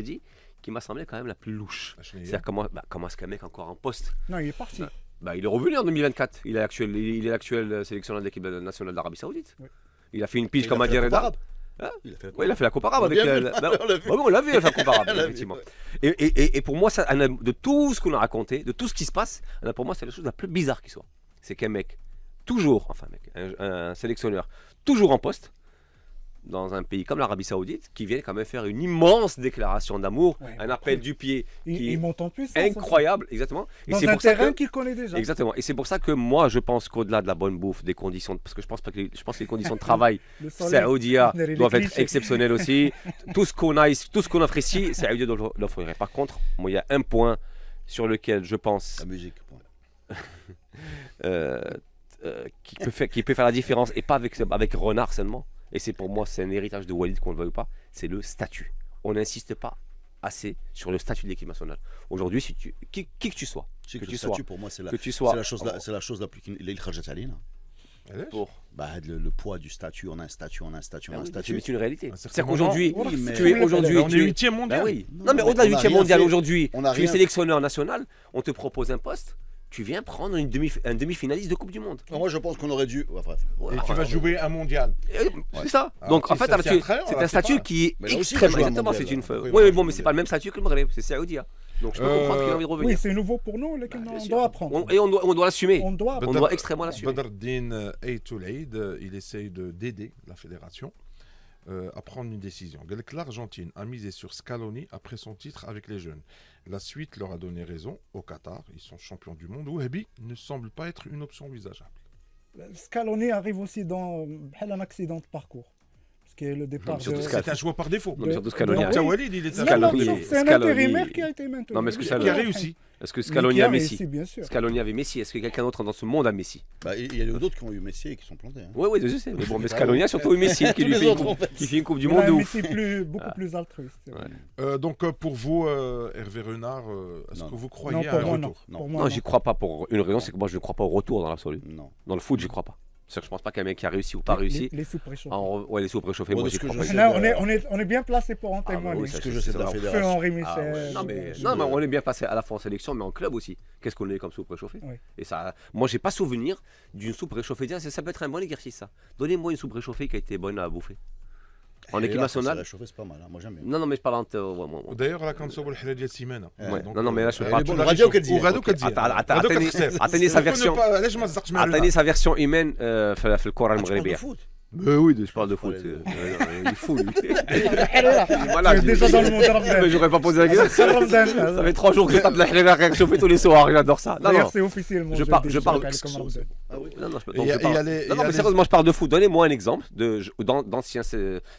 qui m'a semblé quand même la plus louche. C'est-à-dire comment est-ce qu'un mec encore en poste? Non, il est parti. Il est revenu en 2024. Il est l'actuel sélectionneur de l'équipe nationale d'Arabie Saoudite. Il a fait une pige comme Adi Reda. Il a fait la Coupe arabe avec on l'a vu, il a fait la Coupe arabe, effectivement. Et pour moi, de tout ce qu'on a raconté, de tout ce qui se passe, pour moi, c'est la chose la plus bizarre qui soit. C'est qu'un mec, un sélectionneur, toujours en poste, dans un pays comme l'Arabie Saoudite, qui vient quand même faire une immense déclaration d'amour, un appel du pied qui est incroyable, exactement. Et c'est un terrain qu'il connaît déjà. Exactement. Et c'est pour ça que moi, je pense qu'au-delà de la bonne bouffe, des conditions, parce que je pense que les conditions de travail saoudia doivent être exceptionnelles aussi. Tout ce qu'on offre ici, Saoudia doit l'offrir. Par contre, moi, il y a un point sur lequel je pense. La musique. qui peut faire la différence, et pas avec Renard seulement, et c'est pour moi c'est un héritage de Walid qu'on le veuille ou pas, c'est le statut. On n'insiste pas assez sur le statut de l'équipe nationale. Aujourd'hui, si qui que tu sois, C'est que que tu le sois, statut, pour moi, c'est que tu sois, la chose la plus qu'il a dit. pour. Bah, le poids du statut, on a un statut, on a un statut, on a un statut. C'est une réalité. Un certain C'est qu'aujourd'hui, Oui, mais- tu es aujourd'hui. On est tu es- 8e mondial. Bah oui. Non, Non, mais mais au-delà du on a 8e rien mondial fait. aujourd'hui, On a tu es rien- sélectionneur national, on te propose un poste, tu viens prendre un demi-finaliste de Coupe du Monde. Moi, je pense qu'on aurait dû. Ouais, bref. Et tu vas jouer un mondial. C'est ça. Ah, Donc ok, en fait, ça, alors, c'est un train, c'est là, un c'est statut pas- qui est Mais là aussi, extrêmement. il va jouer un Exactement, mondial, c'est une là. feuille. Oui, Oui, oui, bon, oui. mais c'est pas le même statut que le Maghreb, c'est saoudien. Donc je peux comprendre qu'il a envie de Oui, revenir. c'est nouveau pour nous, lesquels Bien on sûr. doit apprendre. Et on doit l'assumer. On doit On doit extrêmement l'assumer. Badreddine Aitoulaïd, il essaye d'aider la fédération à prendre une décision. L'Argentine a misé sur Scaloni après son titre avec les jeunes. La suite leur a donné raison au Qatar. Ils sont champions du monde. Wahbi ne semble pas être une option envisageable. Scaloni arrive aussi dans un accident de parcours. Parce que le départ surtout de... Scaloni. C'est un choix par défaut. Non, mais surtout Scaloni. Oui. Tiens, Walid, il est Non, un non, Scaloni- non, c'est un Scaloni- intérimaire qui a été maintenu. Non, mais est-ce que qui Scaloni- a réussi. Est-ce que Scaloni a Messi? Messi, bien sûr. Scaloni avait Messi. Est-ce que quelqu'un d'autre dans ce monde a Messi? Bah, il y a eu d'autres qui ont eu Messi et qui sont plantés. Hein. Oui, oui, je sais. Mais bon, mais Scaloni a surtout eu Messi qui Tous lui les fait une autres, coupe- en fait. qui fait une Coupe du Il a Monde de un ouf. Messi beaucoup plus altruiste. c'est vrai. Ouais. Donc pour vous, Hervé Renard, est-ce Non, que non. vous Non, croyez à pour un moi, non. retour? Non. Pour moi, Non, non. j'y crois pas pour une raison, c'est que moi je ne crois pas au retour dans l'absolu. Non. Dans le foot, j'y crois pas. C'est que je pense pas qu'un mec qui a réussi ou pas réussi. Les sous-préchauffés. Ouais, les sous préchauffés, Bon, moi de j'y ce que crois je pas. sais, Là, on est bien placé pour en Ah, bah témoigner. oui, Ce ça, que je c'est sais de la vrai. Feu fédération. Henri Ah ouais. Michel. Non, mais on est bien passé à la fois en sélection, mais en club aussi. Qu'est-ce qu'on est comme sous préchauffé? Oui. Et ça, moi, j'ai pas souvenir d'une soupe réchauffée. Tiens, ça peut être un bon exercice, ça. Donnez-moi une soupe réchauffée qui a été bonne à bouffer. En Et équipe là, quand ça nationale. l'a chauffé, c'est pas mal. Hein. Moi, j'aime bien. Non, mais je parle en. Ouais, moi. D'ailleurs, là, quand ça va le Simena. Ouais. Non, mais là, je parle. bon, le radio qu'elle dit. Attendez sa version humaine في الكرة المغربية. Oui, je parle de foot. Il est fou, lui. Voilà, Tu es déjà dans le monde ramadan. mais j'aurais pas posé la question. Ramadan, Ça fait 3 jours que je tape la Hlila réchauffée tous les soirs, j'adore ça. Non, D'ailleurs, non. c'est officiellement. Je jeudi, parle- calé comme Ramadan. Ah oui. Non, non, je peux- Et donc y a- je parle- et y a les- non, y non, a mais les- sérieusement, je parle de foot. Donnez-moi un exemple d'anciens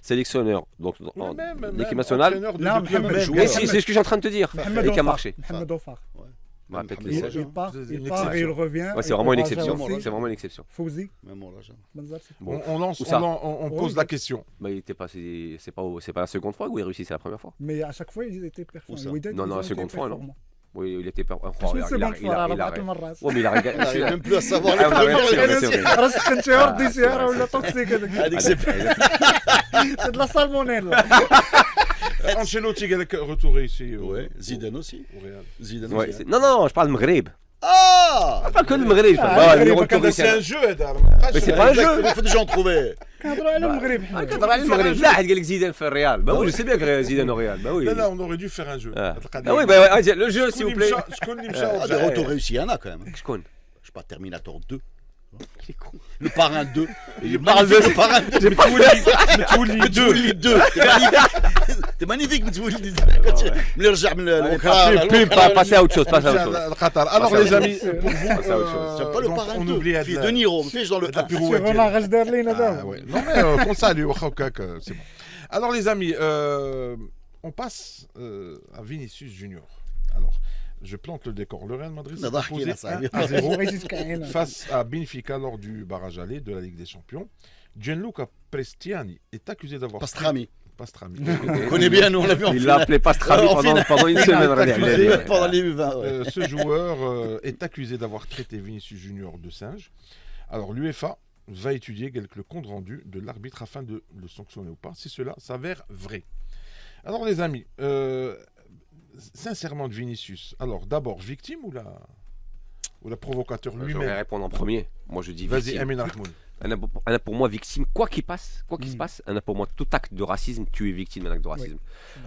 sélectionneurs donc, en l'équipe nationale. Non, depuis Mohamed même Joueur. Mais joueur. si, c'est ce que je suis en train de te dire. Mohamed Et qui a Ofar. marché. Mohamed Ofar. On va peut-être Il- laisser. Il part, C'est une il part et il exception. revient. Ouais, c'est Il vraiment une Raja exception. aussi. C'est vraiment une exception. Fouzi, Même on l'a jamais. Benzat, c'est tout. Bon. On lance, Où ça on pose Oui, la question. Bah, il était pas, c'est pas la seconde fois où il réussit, c'est la première fois. Mais à chaque fois, ils étaient performants. Où ça Wydad, Non, non, ils ont la été seconde fois, non. performants. Oui, il était pas. Oh, مش il a- seconde il fois, a- على il a- بعض المرات. Ouais, mais il a On n'arrive régalé. même plus à savoir Ah, les on a premières réussi, c'est générations. vrai. راسك كنت شهر c'est سياره vrai, ولا c'est توكسيك هذاك هذيك سي c'est de la salmonelle. Ancelotti, il a retour réussi Ouais, Zidane aussi. au Real. Zidane Ouais, aussi. non, non, je parle de Maghreb. Ah Pas que le Maghreb. je parle- Ah, bah, le les Maghreb, retours C'est réussis. un jeu, Edar. Mais c'est pas un jeu. Il faut déjà en trouver. كنهضروا على المغرب حنا. كنهضر على المغرب لا حد قال لك زيدان في الريال bah oui je sais bien que Zidane au Real bah oui Là, on aurait dû faire un jeu. ah oui bah ouais, le jeu s'il vous plaît شكون اللي مشى Ah, des ورجع؟ retours réussis, il y en a quand même. شكون Je sais pas, Terminator 2. il est con Le Parrain 2. Il est Parrain magnifique, 2, le Parrain 2. متولي 2. T'es magnifique, متولي 2. ملي رجع من الأوكران. passer à autre chose passe à autre chose القطر. Alors les amis, pour vous, Passe à autre chose. J'aime pas le donc, Parrain on 2. oublie Fille De Niro, fiche dans le la 1. pirouette. رونالد اش دار لينا Ah, دابا. ouais. Non mais qu'on salue, c'est bon. Alors les amis, on passe à Vinicius Junior. Alors, je plante le décor. Le Real Madrid s'est نضحك imposé هنا صاحبي. 1-0 بغيتي تكعينا. face à Benfica lors du barrage aller de la Ligue des Champions. Gianluca Prestiani est accusé d'avoir... Pastrami. Pastrami. On connaît bien, nous on l'a vu en il l'a finale. appelé Pastrami En finale. pendant une semaine regarde. Pendant les U20. ouais. Ce joueur est accusé d'avoir traité Vinicius Junior de singe. Alors l'UEFA va étudier le compte rendu de l'arbitre afin de le sanctionner ou pas, si cela s'avère vrai. Alors les amis, sincèrement de Vinicius, alors d'abord victime ou la provocateur Je vais lui-même? répondre en premier moi je dis Vas-y, victime Amin Rahmoun. un pour moi victime quoi qu'il se passe un pour moi tout acte de racisme tu es victime d'un acte de racisme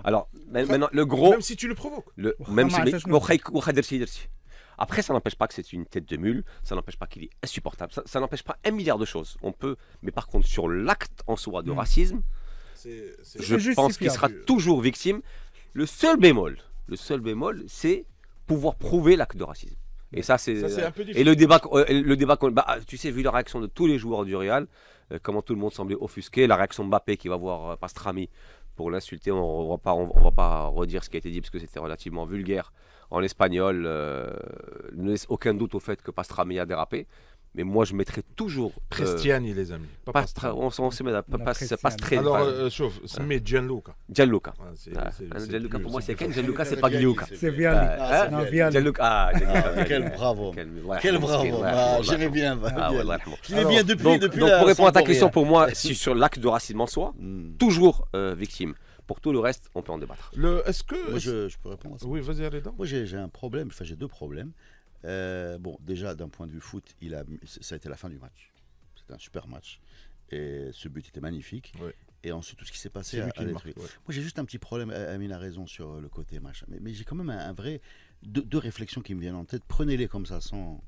alors maintenant le gros Même si tu le provoques. même si ما عرفتش après ça n'empêche pas que c'est une tête de mule ça n'empêche pas qu'il est insupportable ça n'empêche pas un milliard de choses on peut mais par contre sur l'acte en soi de racisme je pense qu'il sera toujours victime le seul bémol c'est pouvoir prouver l'acte de racisme et ça c'est un peu difficile. et le débat tu sais vu la réaction de tous les joueurs du Real comment tout le monde semblait offusqué la réaction de Mbappé qui va voir Pastrami pour l'insulter on va pas redire ce qui a été dit parce que c'était relativement vulgaire en espagnol ne laisse aucun doute au fait que Pastrami a dérapé Mais moi, je mettrais toujours. Prestiani, les amis. Pas Pastrana. On se met à Prestiani. Pastrana. Alors, chauffe, c'est Gianluca. Gianluca. Ah, c'est Gianluca, pour moi, c'est plus Ken. facile. Gianluca, c'est pas Gianluca. C'est Viali. Ah, Non, c'est Viali. Gianluca. Ah, Gianluca. Quel bravo. Quel Quel bravo. Ah, J'aimais bien. Ah, ouais, Allah yarhamou. Je l'aimais bien Donc, depuis pour répondre à ta Sampdoria. question, pour moi, sur l'acte de racisme en soi, Hmm. toujours victime. Pour tout le reste, on peut en débattre. Est-ce que. Moi, je peux répondre à ça. Oui, vas-y, Reda. Moi, j'ai un problème, enfin, j'ai deux problèmes. Bon, déjà, d'un point de vue foot, ça a été la fin du match. C'était un super match. Et ce but était magnifique. Ouais. Et ensuite, tout ce qui s'est passé C'est lui à qui le l'esprit. marque. Ouais. Moi, j'ai juste un petit problème. Amine a raison sur le côté machin. Mais j'ai quand même un vrai. Deux réflexions qui me viennent en tête. Prenez-les comme ça, sans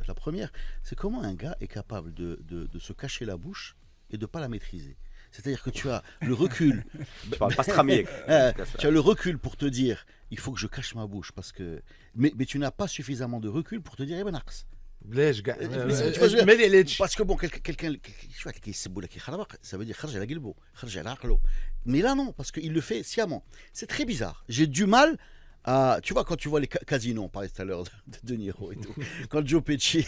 la première, c'est comment un gars est capable de se cacher la bouche et de ne pas la maîtriser. C'est-à-dire que tu as le recul. Je parle pas stramier. Tu as le recul pour te dire, il faut que je cache ma bouche parce que. Mais tu n'as pas suffisamment de recul pour te dire, eh ben naqs. ليش كاع tu vois, je veux dire, ما ليش Parce que bon, quelqu'un qui ça veut dire خرج على قلبه, خرج على عقله. Mais là non, parce qu'il le fait sciemment. C'est très bizarre. J'ai du mal à. Tu vois, quand tu vois les casinos, on parlait tout à l'heure de De Niro et tout. Quand Joe Pesci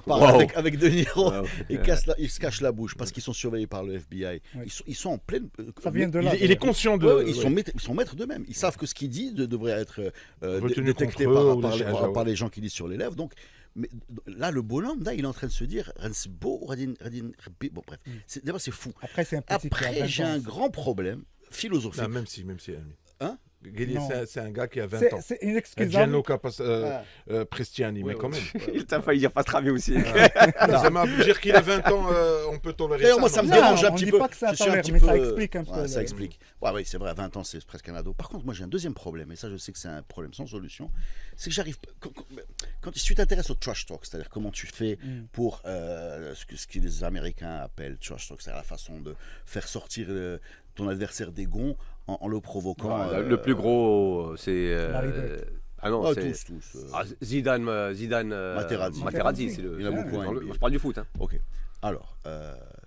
parle avec De Niro, il se cache la bouche parce qu'ils sont surveillés par le FBI. Ouais. Ils sont en pleine. Ça vient de là. il est conscient de. Ouais, ils sont maîtres d'eux-mêmes. Ils savent que ce qu'ils disent devrait être Retenu détecté contre eux ou par des choses, par les gens qui lisent sur les lèvres. Donc, mais là, le bonhomme, là, il est en train de se dire, bon, bref, d'abord c'est fou. Après, c'est un petit qui a 20 Après, j'ai un ans. grand problème philosophique. Non, même si. Hein Guéli, Non. c'est un gars qui a 20 ans. C'est inexcusable. Gianluca Ah. Prestiani, mais quand même. Il t'a failli dire pas stramier aussi. Ça m'a dire qu'il a 20 ans, on peut tolérer D'ailleurs, ça. moi, ça me Non, dérange un on petit dit peu. pas que ça Je suis un tolère, petit mais peu, ça explique un peu ouais, ça le- explique. Ouais, oui, c'est vrai, 20 ans, c'est presque un ado. Par contre, moi, j'ai un deuxième problème, et ça, je sais que c'est un problème sans solution. C'est que j'arrive. Quand tu t'intéresses au trash talk, c'est-à-dire comment tu fais pour ce que les Américains appellent trash talk, c'est-à-dire la façon de faire sortir ton adversaire des gonds en le provoquant. Le plus gros, c'est. Larry Bird. Ah non, Ah, c'est. tous. Ah, Zidane Materazzi. c'est le. Il y en a beaucoup, hein, Je parle du foot. Hein. Ok. Alors,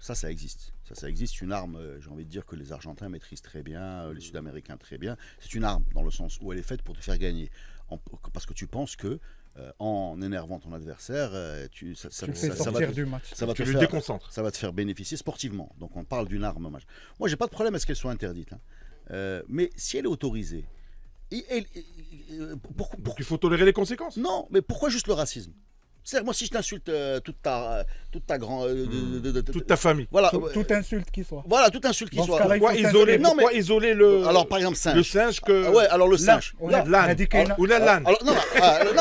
ça existe. Ça existe, une arme, j'ai envie de dire que les Argentins maîtrisent très bien, les Sud-Américains très bien. C'est une arme dans le sens où elle est faite pour te faire gagner. Parce que tu penses que en énervant ton adversaire, Tu le fais ça va sortir du match. ça va te Tu le faire, déconcentres. ça va te faire bénéficier sportivement. Donc on parle d'une arme. Moi, j'ai pas de problème à ce qu'elle soit interdite. Hein. Mais si elle est autorisée, pourquoi, Donc il faut tolérer les conséquences. non, mais pourquoi juste le racisme? C'est-à-dire, moi, si je t'insulte toute ta grande. Toute ta famille. Voilà, Toute insulte qui soit. voilà, toute insulte qui Dans ce soit. cas-là, il faut Pourquoi s'insuler. Non, pourquoi isoler le. Alors, par exemple, le singe. singe que. Ah ouais, alors le singe. On Là, a l'âne. dit qu'il y en a- Ou la l'âne. alors, non,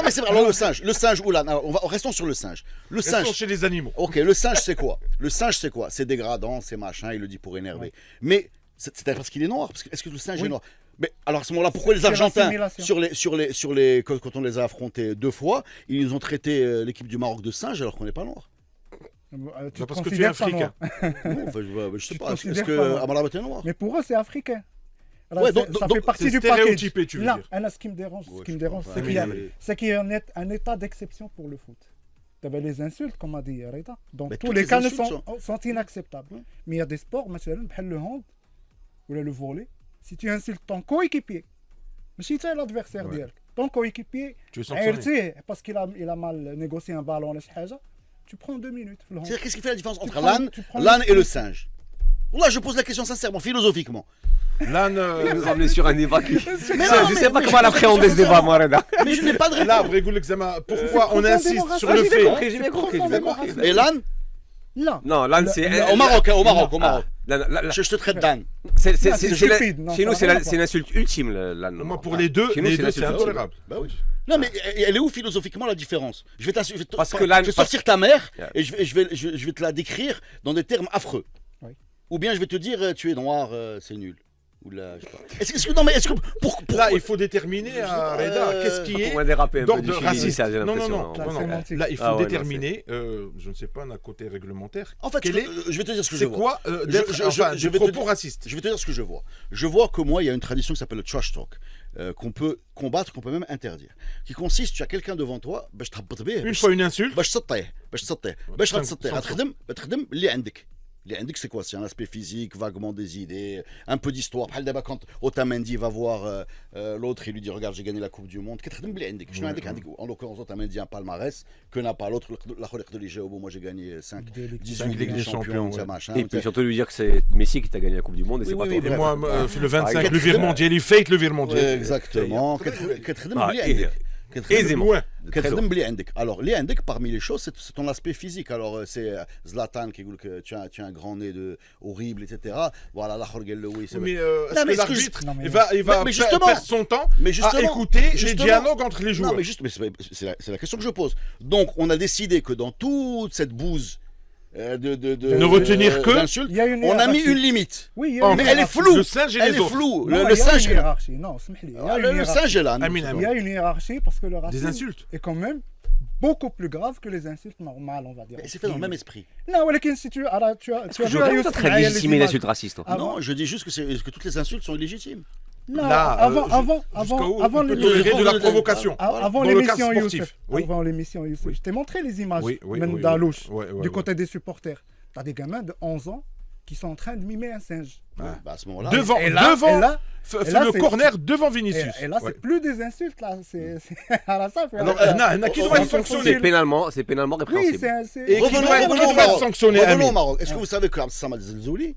mais c'est vrai. Alors, le singe ou l'âne. Alors, restons sur le singe. Le Restons singe. chez les animaux. Ok, le singe, c'est quoi? Le singe, c'est quoi? C'est dégradant, c'est machin, il le dit pour énerver. Mais c'est parce qu'il est noir. Est-ce que le singe Oui. est noir? Mais alors à ce moment-là, pourquoi les C'est Argentins, l'assimilation. quand on les a affrontés 2 fois, ils nous ont traité l'équipe du Maroc de singe alors qu'on n'est pas noir? Tu Bah, te parce que tu es considères pas africain. noir. Non, enfin, je sais Tu te pas. Est-ce considères que pas noir. Amrabat est noir? Mais pour eux, c'est africain. Alors, Ouais, ça donc, fait partie c'est du package. stéréotypé, tu veux Là, dire. Anna, ce qui me dérange, Ouais, c'est je qu'il y a, comprends. c'est qu'il y a un état d'exception pour le foot. T'avais les insultes, comme a dit Reda. Dans Mais tous toutes les les cas, insultes sont inacceptables. Mais il y a des sports, مثلا بحال le hand ou le volley. Si tu insultes ton coéquipier, ماشي t'es l'adversaire Ouais. ديالك. Ton coéquipier, Tu es sanctionné. عيرتيه parce qu'il a mal négocié un ballon ولا شي حاجة, tu prends 2 minutes. في le hand. C'est-à-dire, qu'est-ce qui fait la différence entre prends- tu prends l'âne le- et le singe? Là, je pose la question sincèrement, philosophiquement. L'âne. Vous nous emmenez sur un débat qui. non, Je mais- sais pas mais comment je- l'appréhender ce débat, moi, Reda. Mais je n'ai pas de réponse. Là, Brégou l'examen. Pourquoi on profondément insiste sur raciste. le J'ai fait. compris, j'ai bien compris, j'ai bien compris. Et l'âne? Là, Non, l'âne, c'est. Au Maroc, au Maroc. Je Je te traite d'âne. C'est Non, c'est stupide, non, chez nous, ça n'a rien à c'est l'insulte ultime, l'âne. Moi, pour les deux, Chez nous, les c'est deux, l'insulte c'est ultime. intolérable. Bah oui. Non, mais elle est où philosophiquement la différence? Je vais Parce que l'âne- je vais sortir ta mère Yeah. et je vais te la décrire dans des termes affreux. Oui. Ou bien je vais te dire tu es noir, c'est nul. Ou là, je sais pas. Est-ce que non mais est-ce que pourquoi Là, il faut déterminer à Reda qu'est-ce qui On est va déraper un peu d'ordre du fil raciste. initial, j'ai Non, l'impression. non, La non. sémantique. Là, il faut Ah ouais, non, déterminer, je ne sais pas, d'un côté réglementaire. En fait, Quel est- je vais te dire ce que je C'est vois. quoi d'être je vais te propos dire- racistes? Je vais te dire ce que je vois. Je vois que moi, il y a une tradition qui s'appelle le trash talk, qu'on peut combattre, qu'on peut même interdire, qui consiste, tu as quelqu'un devant toi, Une fois une insulte. باش تسطيه باش تسطيه باش غتسطيه sans غتخدم اللي عندك Les indiques, c'est quoi? C'est un aspect physique, vaguement des idées, un peu d'histoire. Quand Otamendi va voir l'autre, il lui dit regarde, j'ai gagné la Coupe du Monde. En l'occurrence, Otamendi a un palmarès que n'a pas l'autre. Moi, j'ai gagné 18 Ligues des Champions. Et puis surtout lui dire que c'est Messi qui t'a gagné la Coupe du Monde et c'est pas toi. Et moi, le 25, le virement mondial, il fait le virement mondial. Exactement. Aisément. Alors, les indiques, parmi les choses, c'est ton aspect physique. Alors, c'est Zlatan qui dit que tu as un grand nez horrible, etc. Voilà, la Khorgelloui. Mais est-ce que l'arbitre il va perdre son temps à écouter les dialogues entre les joueurs? Non, mais c'est la question que je pose. Donc, on a décidé que dans toute cette bouse ne retenir que on a mis une limite. Oui, mais elle est floue. Le singe et les autres. Le singe est là. Non, le singe est là. Il y a une hiérarchie parce que le racisme des insultes est quand même beaucoup plus grave que les insultes normales, on va dire. Mais c'est fait dans le même esprit. Non, mais si tu as vu en train de légitimer l'insulte raciste. Non, je dis juste que toutes les insultes sont illégitimes. Non, avant de la provocation. Avant l'émission Youssef, je t'ai montré les images d'Alouche du côté des supporters. T'as des gamins de 11 ans qui sont en train de mimer un singe. À ce moment-là, devant le corner devant Vinicius. Et là, c'est plus des insultes, là. C'est à la fin. Qui doit être sanctionné. C'est pénalement répréhensible. Revenons au Maroc. Est-ce que vous savez que Samad Zelzouli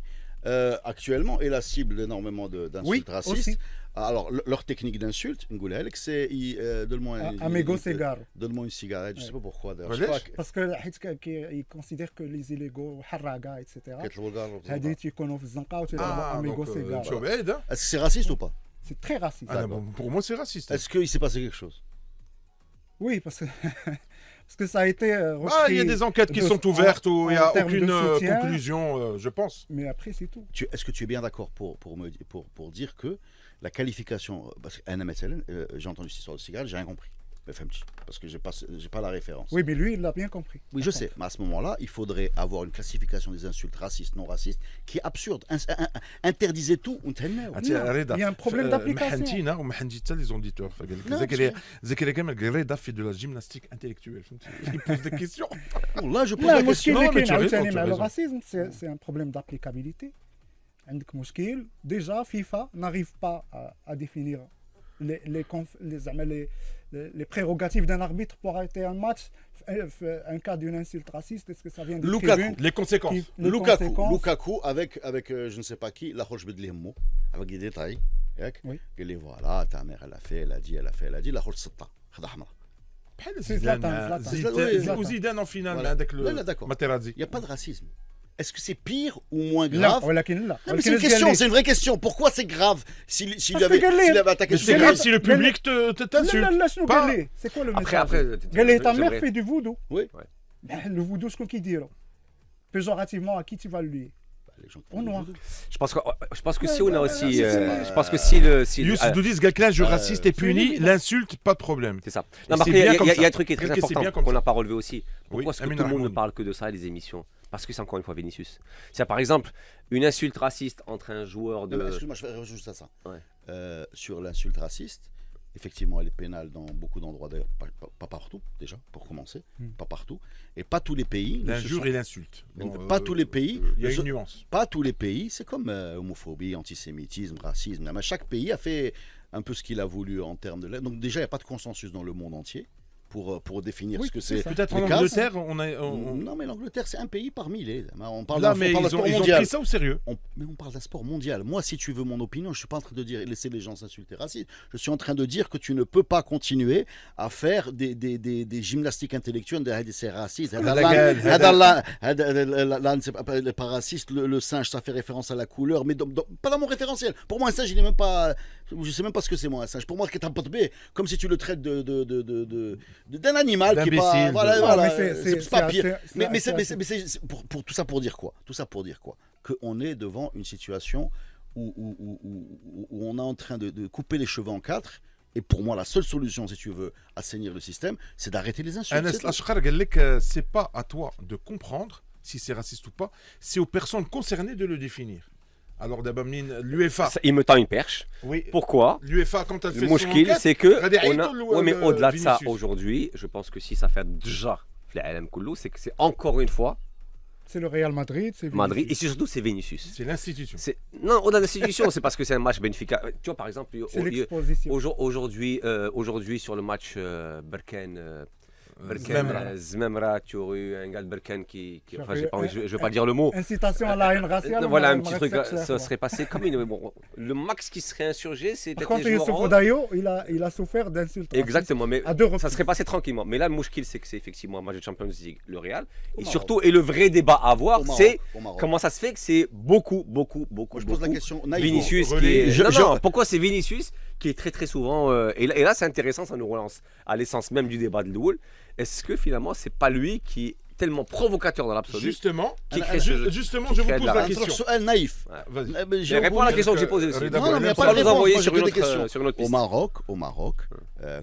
actuellement est la cible énormément d'insultes racistes? Alors, leur technique d'insulte, c'est donne-moi une cigarette, je ne sais pas pourquoi d'ailleurs. Parce qu'ils considèrent que les illégaux, Harraga, etc. Est-ce que c'est raciste ou pas? C'est très raciste. Pour moi, c'est raciste. Est-ce qu'il s'est passé quelque chose? Oui, parce que ça a été repris. Il y a des enquêtes qui sont ouvertes où il n'y a aucune conclusion, je pense. Mais après, c'est tout. Est-ce que tu es bien d'accord pour dire que la qualification, parce qu'un MSLN, j'ai entendu cette histoire de cigarette, j'ai rien compris. Parce que j'ai pas la référence. Oui, mais lui, il l'a bien compris. Oui, je sais. Mais à ce moment-là, il faudrait avoir une classification des insultes racistes, non racistes, qui est absurde. Interdisez tout. Il y a un problème d'application. Les auditeurs. Zakaria Gamal fait de la gymnastique intellectuelle. Il pose des questions. Là, je pose la question. Le racisme, c'est un problème d'applicabilité. Déjà, FIFA n'arrive pas à définir les prérogatives d'un arbitre pour arrêter un match. Un cas d'une insulte raciste, est-ce que ça vient de Lukaku, les conséquences. Lukaku avec je ne sais pas qui, la roche bedlemo, avec des détails. Oui. Et voilà, ta mère elle a fait, elle a dit, la roche sata, khada hamra. Zidane en finale avec le Materazzi. Il n'y a pas de racisme. Est-ce que c'est pire ou moins grave? Non, mais c'est une question, c'est une vraie question. Pourquoi c'est grave s'il avait attaqué? C'est grave si le public t'insulte. C'est quoi le message? Ta mère fait du voodoo. Oui. Le voodoo, c'est ce qu'il dit. Péjorativement, à qui tu vas le lier? Au noir. Je pense que si on a aussi. Je pense que si le. Youssef Doudis, quelqu'un jeu raciste est puni, l'insulte, pas de problème. C'est ça. Non, mais après, il y a un truc qui est très important qu'on n'a pas relevé aussi. Pourquoi est-ce que tout le monde ne parle que de ça, les émissions? Parce que c'est encore une fois Vinicius. C'est par exemple une insulte raciste entre un joueur de. Excuse-moi, je vais juste à ça. Sur l'insulte raciste, effectivement, elle est pénale dans beaucoup d'endroits, d'ailleurs, pas partout, déjà, pour commencer, pas partout. Et pas tous les pays. L'injure et l'insulte. Pas tous les pays. Il y a une nuance. Pas tous les pays, c'est comme homophobie, antisémitisme, racisme. Mais chaque pays a fait un peu ce qu'il a voulu en termes de. Donc déjà, il n'y a pas de consensus dans le monde entier pour définir ce que c'est. Peut-être en Angleterre, Non, mais l'Angleterre, c'est un pays parmi les. On parle d'un sport mondial. Ils ont pris ça au sérieux. Mais on parle d'un sport mondial. Moi, si tu veux mon opinion, je ne suis pas en train de dire laisser les gens s'insulter racistes. Je suis en train de dire que tu ne peux pas continuer à faire des gymnastiques intellectuelles. C'est raciste. C'est pas raciste. Le singe, ça fait référence à la couleur. Mais pas dans mon référentiel. Pour moi, un singe, il n'est même pas. Je ne sais même pas ce que c'est, moi, un singe. Pour moi, c'est un pote B. Comme si tu le traites d'un animal qui est pas. Voilà, c'est pas pire. Mais c'est pour tout ça pour dire quoi? Tout ça pour dire quoi? Qu'on est devant une situation où on est en train de couper les cheveux en quatre. Et pour moi, la seule solution, si tu veux assainir le système, c'est d'arrêter les insultes. Anas Lachkar, c'est pas à toi de comprendre si c'est raciste ou pas, c'est aux personnes concernées de le définir. Alors d'abord, l'UEFA. Il me tend une perche. Oui. Pourquoi? L'UEFA, quand elle fait son enquête, c'est que. Oui, mais au-delà de ça, aujourd'hui, je pense que si ça fait déjà c'est que c'est encore une fois C'est le Real Madrid, c'est Madrid, et Vinicius. surtout c'est Vinicius. C'est l'institution. Non, au-delà de l'institution, c'est parce que c'est un match Benfica. Tu vois, par exemple, C'est l'exposition. aujourd'hui sur le match Zmemra, tu aurais eu un gars de Berken enfin, je vais pas dire le mot. Incitation à la haine raciale. Voilà, un on petit va truc, rester clair, ça quoi. serait passé comme une. Bon, le max qui serait insurgé, c'est Par peut-être contre, les joueurs Youssouf en haut. Odayo, il a souffert d'insultes. Exactement, mais À deux ça reprises. serait passé tranquillement. Mais là, le mouchkil, c'est que c'est effectivement un match de Champions League, le Real. Et Maroc. surtout, et le vrai débat à avoir, Au Maroc, c'est au Maroc. comment ça se fait que c'est beaucoup. Moi, je pose la question. naïvement. Vinicius qui relais. est... Je- non, je- non, pourquoi c'est Vinicius qui est très très souvent... Et là c'est intéressant, ça nous relance à l'essence même du débat de Loul. Est-ce que finalement c'est pas lui qui est tellement provocateur dans l'absolu Justement, qui crée ce jeu justement, qui je vous crée de pose la la rage. question. سؤال naïf. Vas-y. Mais réponds à la question que j'ai posée aussi. Reda, Non, non, mais il n'y a Pour pas de nous réponse. envoyer Moi, sur j'ai une que autre, des questions. sur une autre Au piste. Maroc,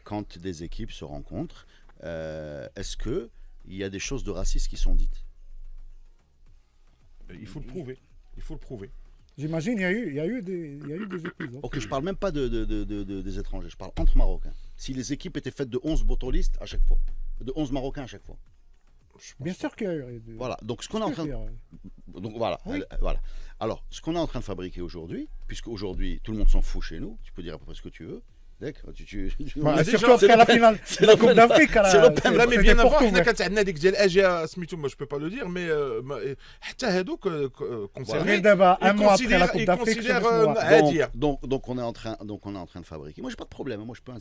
quand des équipes se rencontrent, est-ce qu'il y a des choses de racisme qui sont dites? Il faut le prouver. Il faut le prouver. J'imagine, il y a eu des épisodes. Ok, je parle même pas des étrangers, je parle entre Marocains. Si les équipes étaient faites de 11 botolistes à chaque fois, de 11 Marocains à chaque fois. Bien sûr qu'il y a eu. Voilà, donc ce qu'on est en train de... Donc voilà, Oui. voilà. Alors, ce qu'on est en train de fabriquer aujourd'hui, puisque aujourd'hui tout le monde s'en fout chez nous, tu peux dire à peu près ce que tu veux. D'accord, Bah, déjà, surtout après la finale de la Coupe d'Afrique. c'est l'open. Là, mais bien avant, avant. حنا كانت عندنا ديك ديال اجي سميتو moi je peux pas le dire mais حتى هذوك concernés D'abord, un ils mois après la considèrent- Coupe ils d'Afrique. considèrent, c'est le عادية. donc on est en train de fabriquer. Moi j'ai pas de problème, moi je peux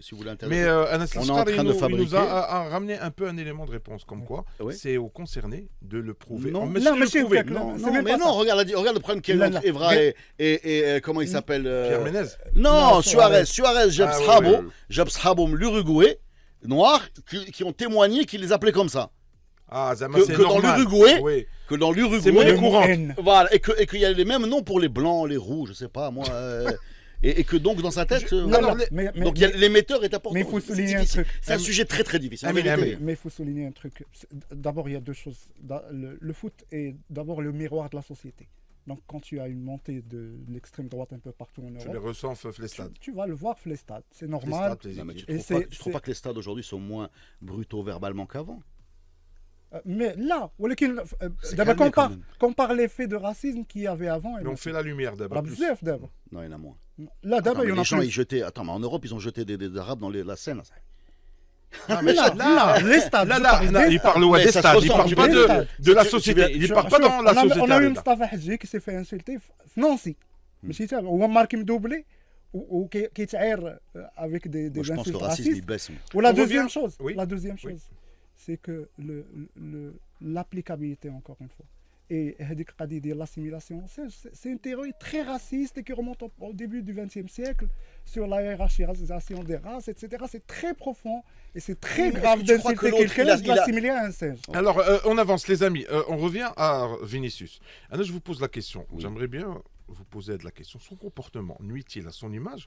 si vous voulez Mais interroger. Anas On est en Lascar, train de il nous fabriquer. a ramené un peu un élément de réponse comme quoi Oui. c'est aux concernés de le prouver. Non. Mais Non, c'est mais le c'est prouver. au Non, c'est non, même mais pas non, ça. regarde le problème qu'il y a eu Là, entre là. Evra et comment il s'appelle Pierre Ménez. Non, Non, Suarez, Jeb Ah, oui, Srabo, oui. Jeb Sraboum, l'Uruguay, noirs, qui ont témoigné qu'ils les appelaient comme ça. Ah, Zama, Que- c'est que dans normal. l'Uruguay, Oui. Que dans C'est l'Uruguay, monnaie Le mot courante. haine. voilà, et qu'il y a les mêmes noms pour les blancs, les rouges, je sais pas moi. Et que donc dans sa tête, Non, Alors, non, mais- donc l'émetteur est important. mais il faut C'est souligner un difficile. truc. C'est un sujet très très difficile. en Amin, vérité. Amin. Mais il faut souligner un truc. D'abord, il y a deux choses. Le foot est d'abord le miroir de la société. Donc, quand tu as une montée de l'extrême droite un peu partout en Tu les Europe, ressens, les stades. tu vas le voir les stades. C'est Les normal. stades, les Non, mais équipes. tu Et trouves pas que les stades aujourd'hui sont moins brutaux verbalement qu'avant? Mais là, C'est d'abord, calmé quand même. compare l'effet de racisme qu'il y avait avant. et Mais on maintenant. fait la lumière d'abord. plus. بزاف دابا. Non, il y en a moins. Là, Attends, d'abord, il y mais en a les gens, plus. ils jetaient. Attends, mais en Europe, ils ont jeté des Arabes dans la Seine. Ah, mais les stades. là, je parle là, des il stades. parle ouais, Mais des ça se stades, il ressent, parle tu pas veux de dire, la tu- société. tu- Il شوف- parle pas dans la on a- société. On a eu Reda. Mustafa Hadji qui s'est fait insulter في نانسي ماشي تابع هو ماركي مدوبلي وكيتعاير avec des Moi, je pense que le insultes racisme, il racistes. baisse. Ou la On deuxième revient- chose, Oui. la deuxième Oui. chose, c'est que l'applicabilité, encore une fois. Et هذيك القضية ديال l'assimilation, c'est une théorie très raciste et qui remonte au début du XXe siècle sur la hiérarchisation des races, etc. C'est très profond et c'est très Oui, mais grave est-ce que tu crois d'insulter que l'autre, quelqu'un et il de a- l'assimiler à un singe. Alors, on avance, les amis. On revient à Vinicius. Alors, je vous pose la question. Oui. J'aimerais bien vous poser la question. Son comportement nuit-il à son image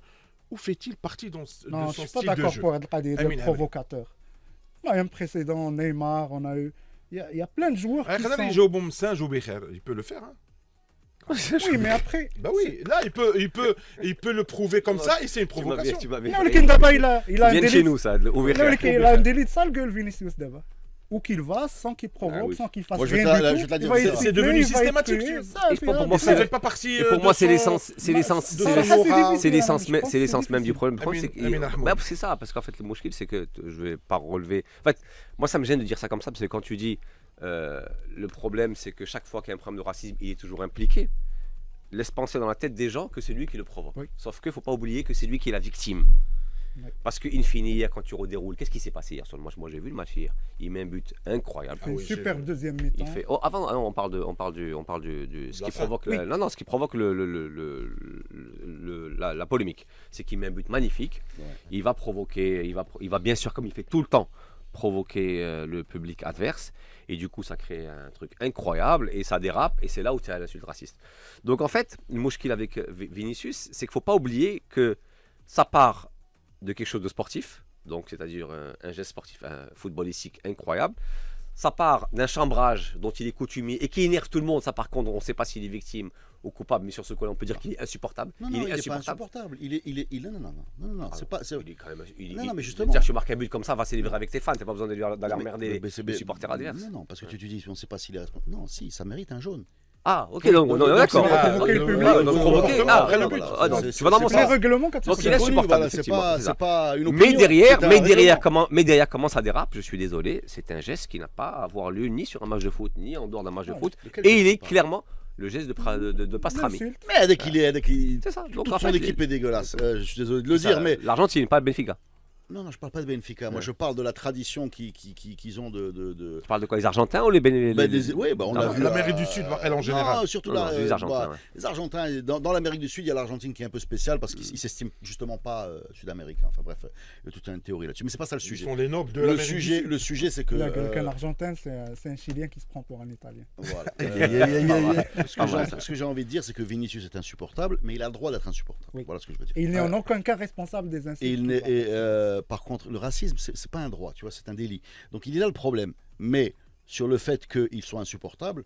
ou fait-il partie de Non, son je ne suis pas style de d'accord jeu pour être des Amin, provocateurs. On a eu un précédent, Neymar, on a eu... Il y a plein de joueurs qui خلينا sont... يجاوب بوم singe ou بخير. Il peut le faire. Hein. Oui, mais après... Bah oui, là, il peut le prouver comme ça et c'est une provocation. Tu m'as bien Non, fait. le Kindaba, il a un Viens de chez délit... nous, ça, de ouvrir. Non, il a un délit de sale gueule, Vinicius, d'abord. Où qu'il va, sans qu'il provoque, Ah oui. sans qu'il fasse Moi, je vais rien te la- du je vais te la tout, dire, il va c'est- être c'est sifflé, devenu il va être systématique, tué, tu- ça, Et c'est pour un- moi, Ça c'est fait pas partie. Et pour moi, c'est l'essence, de c'est l'essence, son Ça, c'est aura. difficile. c'est l'essence, Je pense que c'est l'essence même du difficile. problème. Le problème, c'est Amin Ahmoud. bah, c'est ça, parce qu'en fait, le mouchkil, c'est que je vais pas relever. En fait, moi, ça me gêne de dire ça comme ça, parce que quand tu dis le problème, c'est que chaque fois qu'il y a un problème de racisme, il est toujours impliqué. Laisse penser dans la tête des gens que c'est lui qui le provoque. Oui. Sauf qu'il ne faut pas oublier que c'est lui qui est la victime. Oui. Parce qu'in fine, hier, quand tu redéroules, qu'est-ce qui s'est passé hier sur le match? Moi, j'ai vu le match hier. Il met un but incroyable. C'est une oui, super j'ai- deuxième Il mi-temps. fait. Oh, avant, on parle du ce La qui fin. provoque. Non, non, ce qui provoque la polémique, c'est qu'il met un but magnifique. Ouais. Il va provoquer, il va bien sûr, comme il fait tout le temps, provoquer le public adverse. Et du coup, ça crée un truc incroyable et ça dérape. Et c'est là où tu as l'insulte raciste. Donc en fait, le mouchkil avec Vinicius, c'est qu'il ne faut pas oublier que ça part de quelque chose de sportif, donc c'est-à-dire un geste sportif, un footballistique incroyable. Ça part d'un chambrage dont il est coutumier et qui énerve tout le monde. Ça, par contre, on ne sait pas s'il est victime au coupable, mais sur ce coup-là, on peut dire qu'il est insupportable. Non, il n'est pas insupportable. Non, c'est pas. Il est quand même. Non, mais justement. Dire, tu marques un but comme ça, va célébrer avec tes fans. T'as pas besoin d'aller emmerder les supporters adverses. Non, parce que tu dis, on ne sait pas s'il est responsable. Non, si, ça mérite un jaune. Ah, ok, donc on est d'accord. provoquer le public. Tu vas dans mon C'est le sens. règlement quand Donc tu il est insupportable. C'est effectivement, c'est ça. pas une Mais opinion. derrière, comment ça dérape, je suis désolé, c'est un geste qui n'a pas à avoir lieu ni sur un match de foot, ni en dehors d'un match de foot. Et il est clairement le geste de Pastrami. Mais dès qu'il est. C'est ça. Donc, Toute en son fait, équipe est dégueulasse. Je suis désolé de le dire, mais. L'Argentine, pas le Benfica. Non, je parle pas de Benfica. Moi, je parle de la tradition qu'ils ont de. Tu parles de quoi, les Argentins ou les Oui, on l'a vu. L'Amérique du Sud, elle en général. Non, surtout les Argentins. Les Argentins, dans l'Amérique du Sud, il y a l'Argentine qui est un peu spéciale parce qu'ils s'estiment justement pas sud-américains. Enfin bref, il y a toute une théorie là-dessus. Mais c'est pas ça le sujet. Ils sont les nobles de l'Amérique du Sud. Le sujet, c'est que. Quelqu'un argentin, c'est un Chilien qui se prend pour un Italien. Voilà. Ce que j'ai envie de dire, c'est que Vinicius est insupportable, mais il a le droit d'être insupportable. Oui. Voilà ce que je veux dire. Et il n'est en aucun cas responsable des insultes. Par contre, le racisme, c'est pas un droit, tu vois, c'est un délit. Donc il est là le problème. Mais sur le fait qu'ils soient insupportables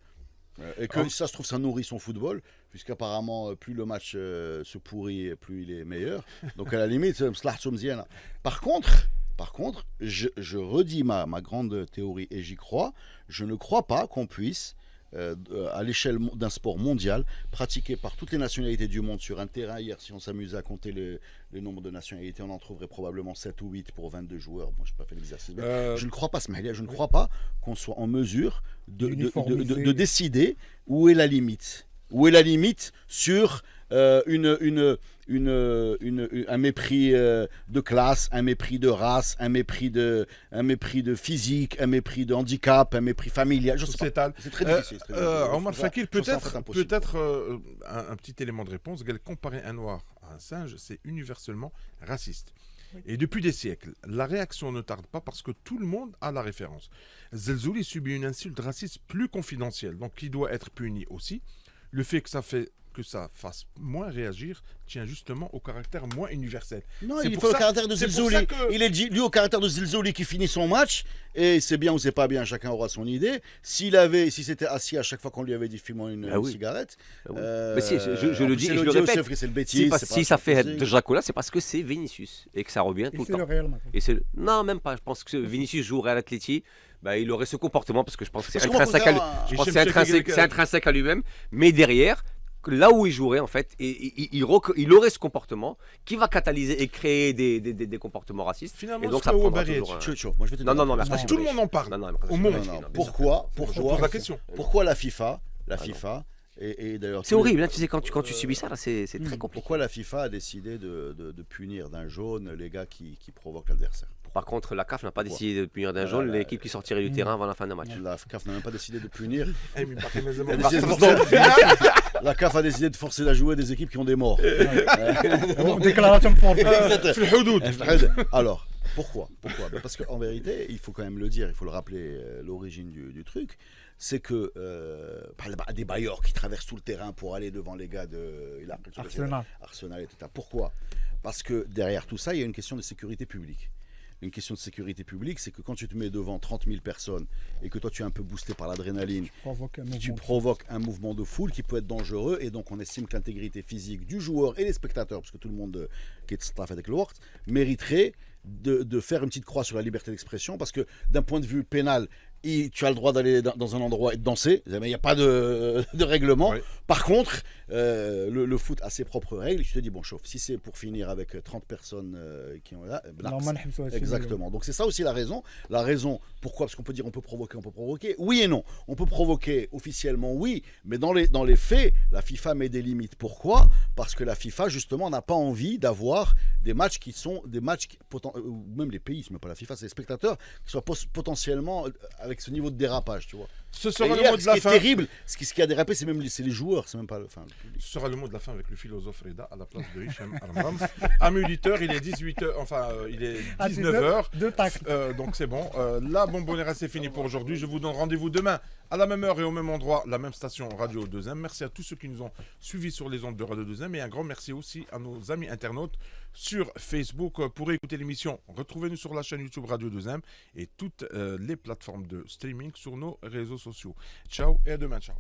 et que ça se trouve ça nourrit son football, puisqu'apparemment plus le match se pourrit, plus il est meilleur. Donc à la limite, par contre, je redis ma grande théorie et j'y crois. Je ne crois pas qu'on puisse à l'échelle d'un sport mondial, pratiqué par toutes les nationalités du monde sur un terrain. Hier, si on s'amusait à compter le nombre de nationalités, on en trouverait probablement 7 ou 8 pour 22 joueurs. Moi, je n'ai pas fait l'exercice. Je ne crois pas, Smaïlia, je ne crois pas qu'on soit en mesure de décider où est la limite. Où est la limite sur un mépris de classe, un mépris de race, un mépris de physique, un mépris de handicap, un mépris familial. C'est très difficile. Omar Shakir, peut-être un petit élément de réponse. Comparer un noir à un singe, c'est universellement raciste. Et depuis des siècles, la réaction ne tarde pas parce que tout le monde a la référence. Zelzouli subit une insulte raciste plus confidentielle, donc qui doit être puni aussi. Le fait que ça fasse moins réagir tient justement au caractère moins universel. Non, il faut le caractère de Zelzouli. Il est dû au caractère de Zelzouli qui finit son match, et c'est bien ou c'est pas bien, chacun aura son idée. Si c'était assis à chaque fois qu'on lui avait dit fume une cigarette. Mais si, je le dis, je le répète. Si ça fait de Jacola, c'est parce que c'est Vinicius et que ça revient tout le temps. Le Real Madrid. Non, même pas. Je pense que Vinicius jouerait à l'Atleti. Il aurait ce comportement parce que je pense que c'est intrinsèque à lui-même. Mais derrière, là où il jouerait en fait, il aurait ce comportement qui va catalyser et créer des comportements racistes. Finalement, et donc ça prendra toujours moi, je vais te dire tout le monde en parle. Au monde. Pourquoi Je pose la question. Pourquoi la FIFA et d'ailleurs, c'est horrible, hein, tu sais, quand tu subis ça, là, c'est très compliqué. Pourquoi la FIFA a décidé de punir d'un jaune les gars qui provoquent l'adversaire? Par contre, la CAF n'a pas décidé de punir d'un jaune l'équipe qui sortirait du terrain avant la fin d'un match. La CAF n'a même pas décidé de punir. La La CAF a décidé de forcer à jouer des équipes qui ont des morts. Déclaration de force. Alors, pourquoi? Parce qu'en vérité, il faut quand même le dire, il faut le rappeler, l'origine du truc, c'est que des bailleurs qui traversent tout le terrain pour aller devant les gars de Arsenal, etc. Pourquoi? Parce que derrière tout ça, il y a une question de sécurité publique. Une question de sécurité publique, c'est que quand tu te mets devant 30 000 personnes et que toi tu es un peu boosté par l'adrénaline, tu provoques un mouvement de foule qui peut être dangereux, et donc on estime que l'intégrité physique du joueur et des spectateurs, parce que tout le monde qui est staff avec le Wort, mériterait de faire une petite croix sur la liberté d'expression, parce que d'un point de vue pénal, tu as le droit d'aller dans un endroit et de danser, mais il n'y a pas de règlement. Oui. Par contre, le foot a ses propres règles. Tu te dis, bon, chauffe, si c'est pour finir avec 30 personnes qui ont là, exactement. Donc c'est ça aussi la raison. La raison, pourquoi? Parce qu'on peut dire on peut provoquer. Oui et non. On peut provoquer officiellement, oui, mais dans les faits, la FIFA met des limites. Pourquoi? Parce que la FIFA, justement, n'a pas envie d'avoir des matchs qui sont des matchs, ou même les pays, ce n'est pas la FIFA, c'est les spectateurs, qui soient potentiellement avec ce niveau de dérapage, tu vois. Ce sera le mot de la fin. Ce qui est terrible, ce qui a dérapé, c'est les joueurs, c'est même pas le public. Ce sera le mot de la fin avec le philosophe Reda à la place de Hicham Armam. Amis auditeurs, il est 18h, il est 19h. Donc c'est bon. La Bombonera, c'est fini pour aujourd'hui. Je vous donne rendez-vous demain à la même heure et au même endroit, la même station Radio 2M. Merci à tous ceux qui nous ont suivis sur les ondes de Radio 2M, et un grand merci aussi à nos amis internautes sur Facebook. Pour écouter l'émission, retrouvez-nous sur la chaîne YouTube Radio 2M et toutes les plateformes de streaming sur nos réseaux sociaux. Ciao et à demain, Inch'Allah.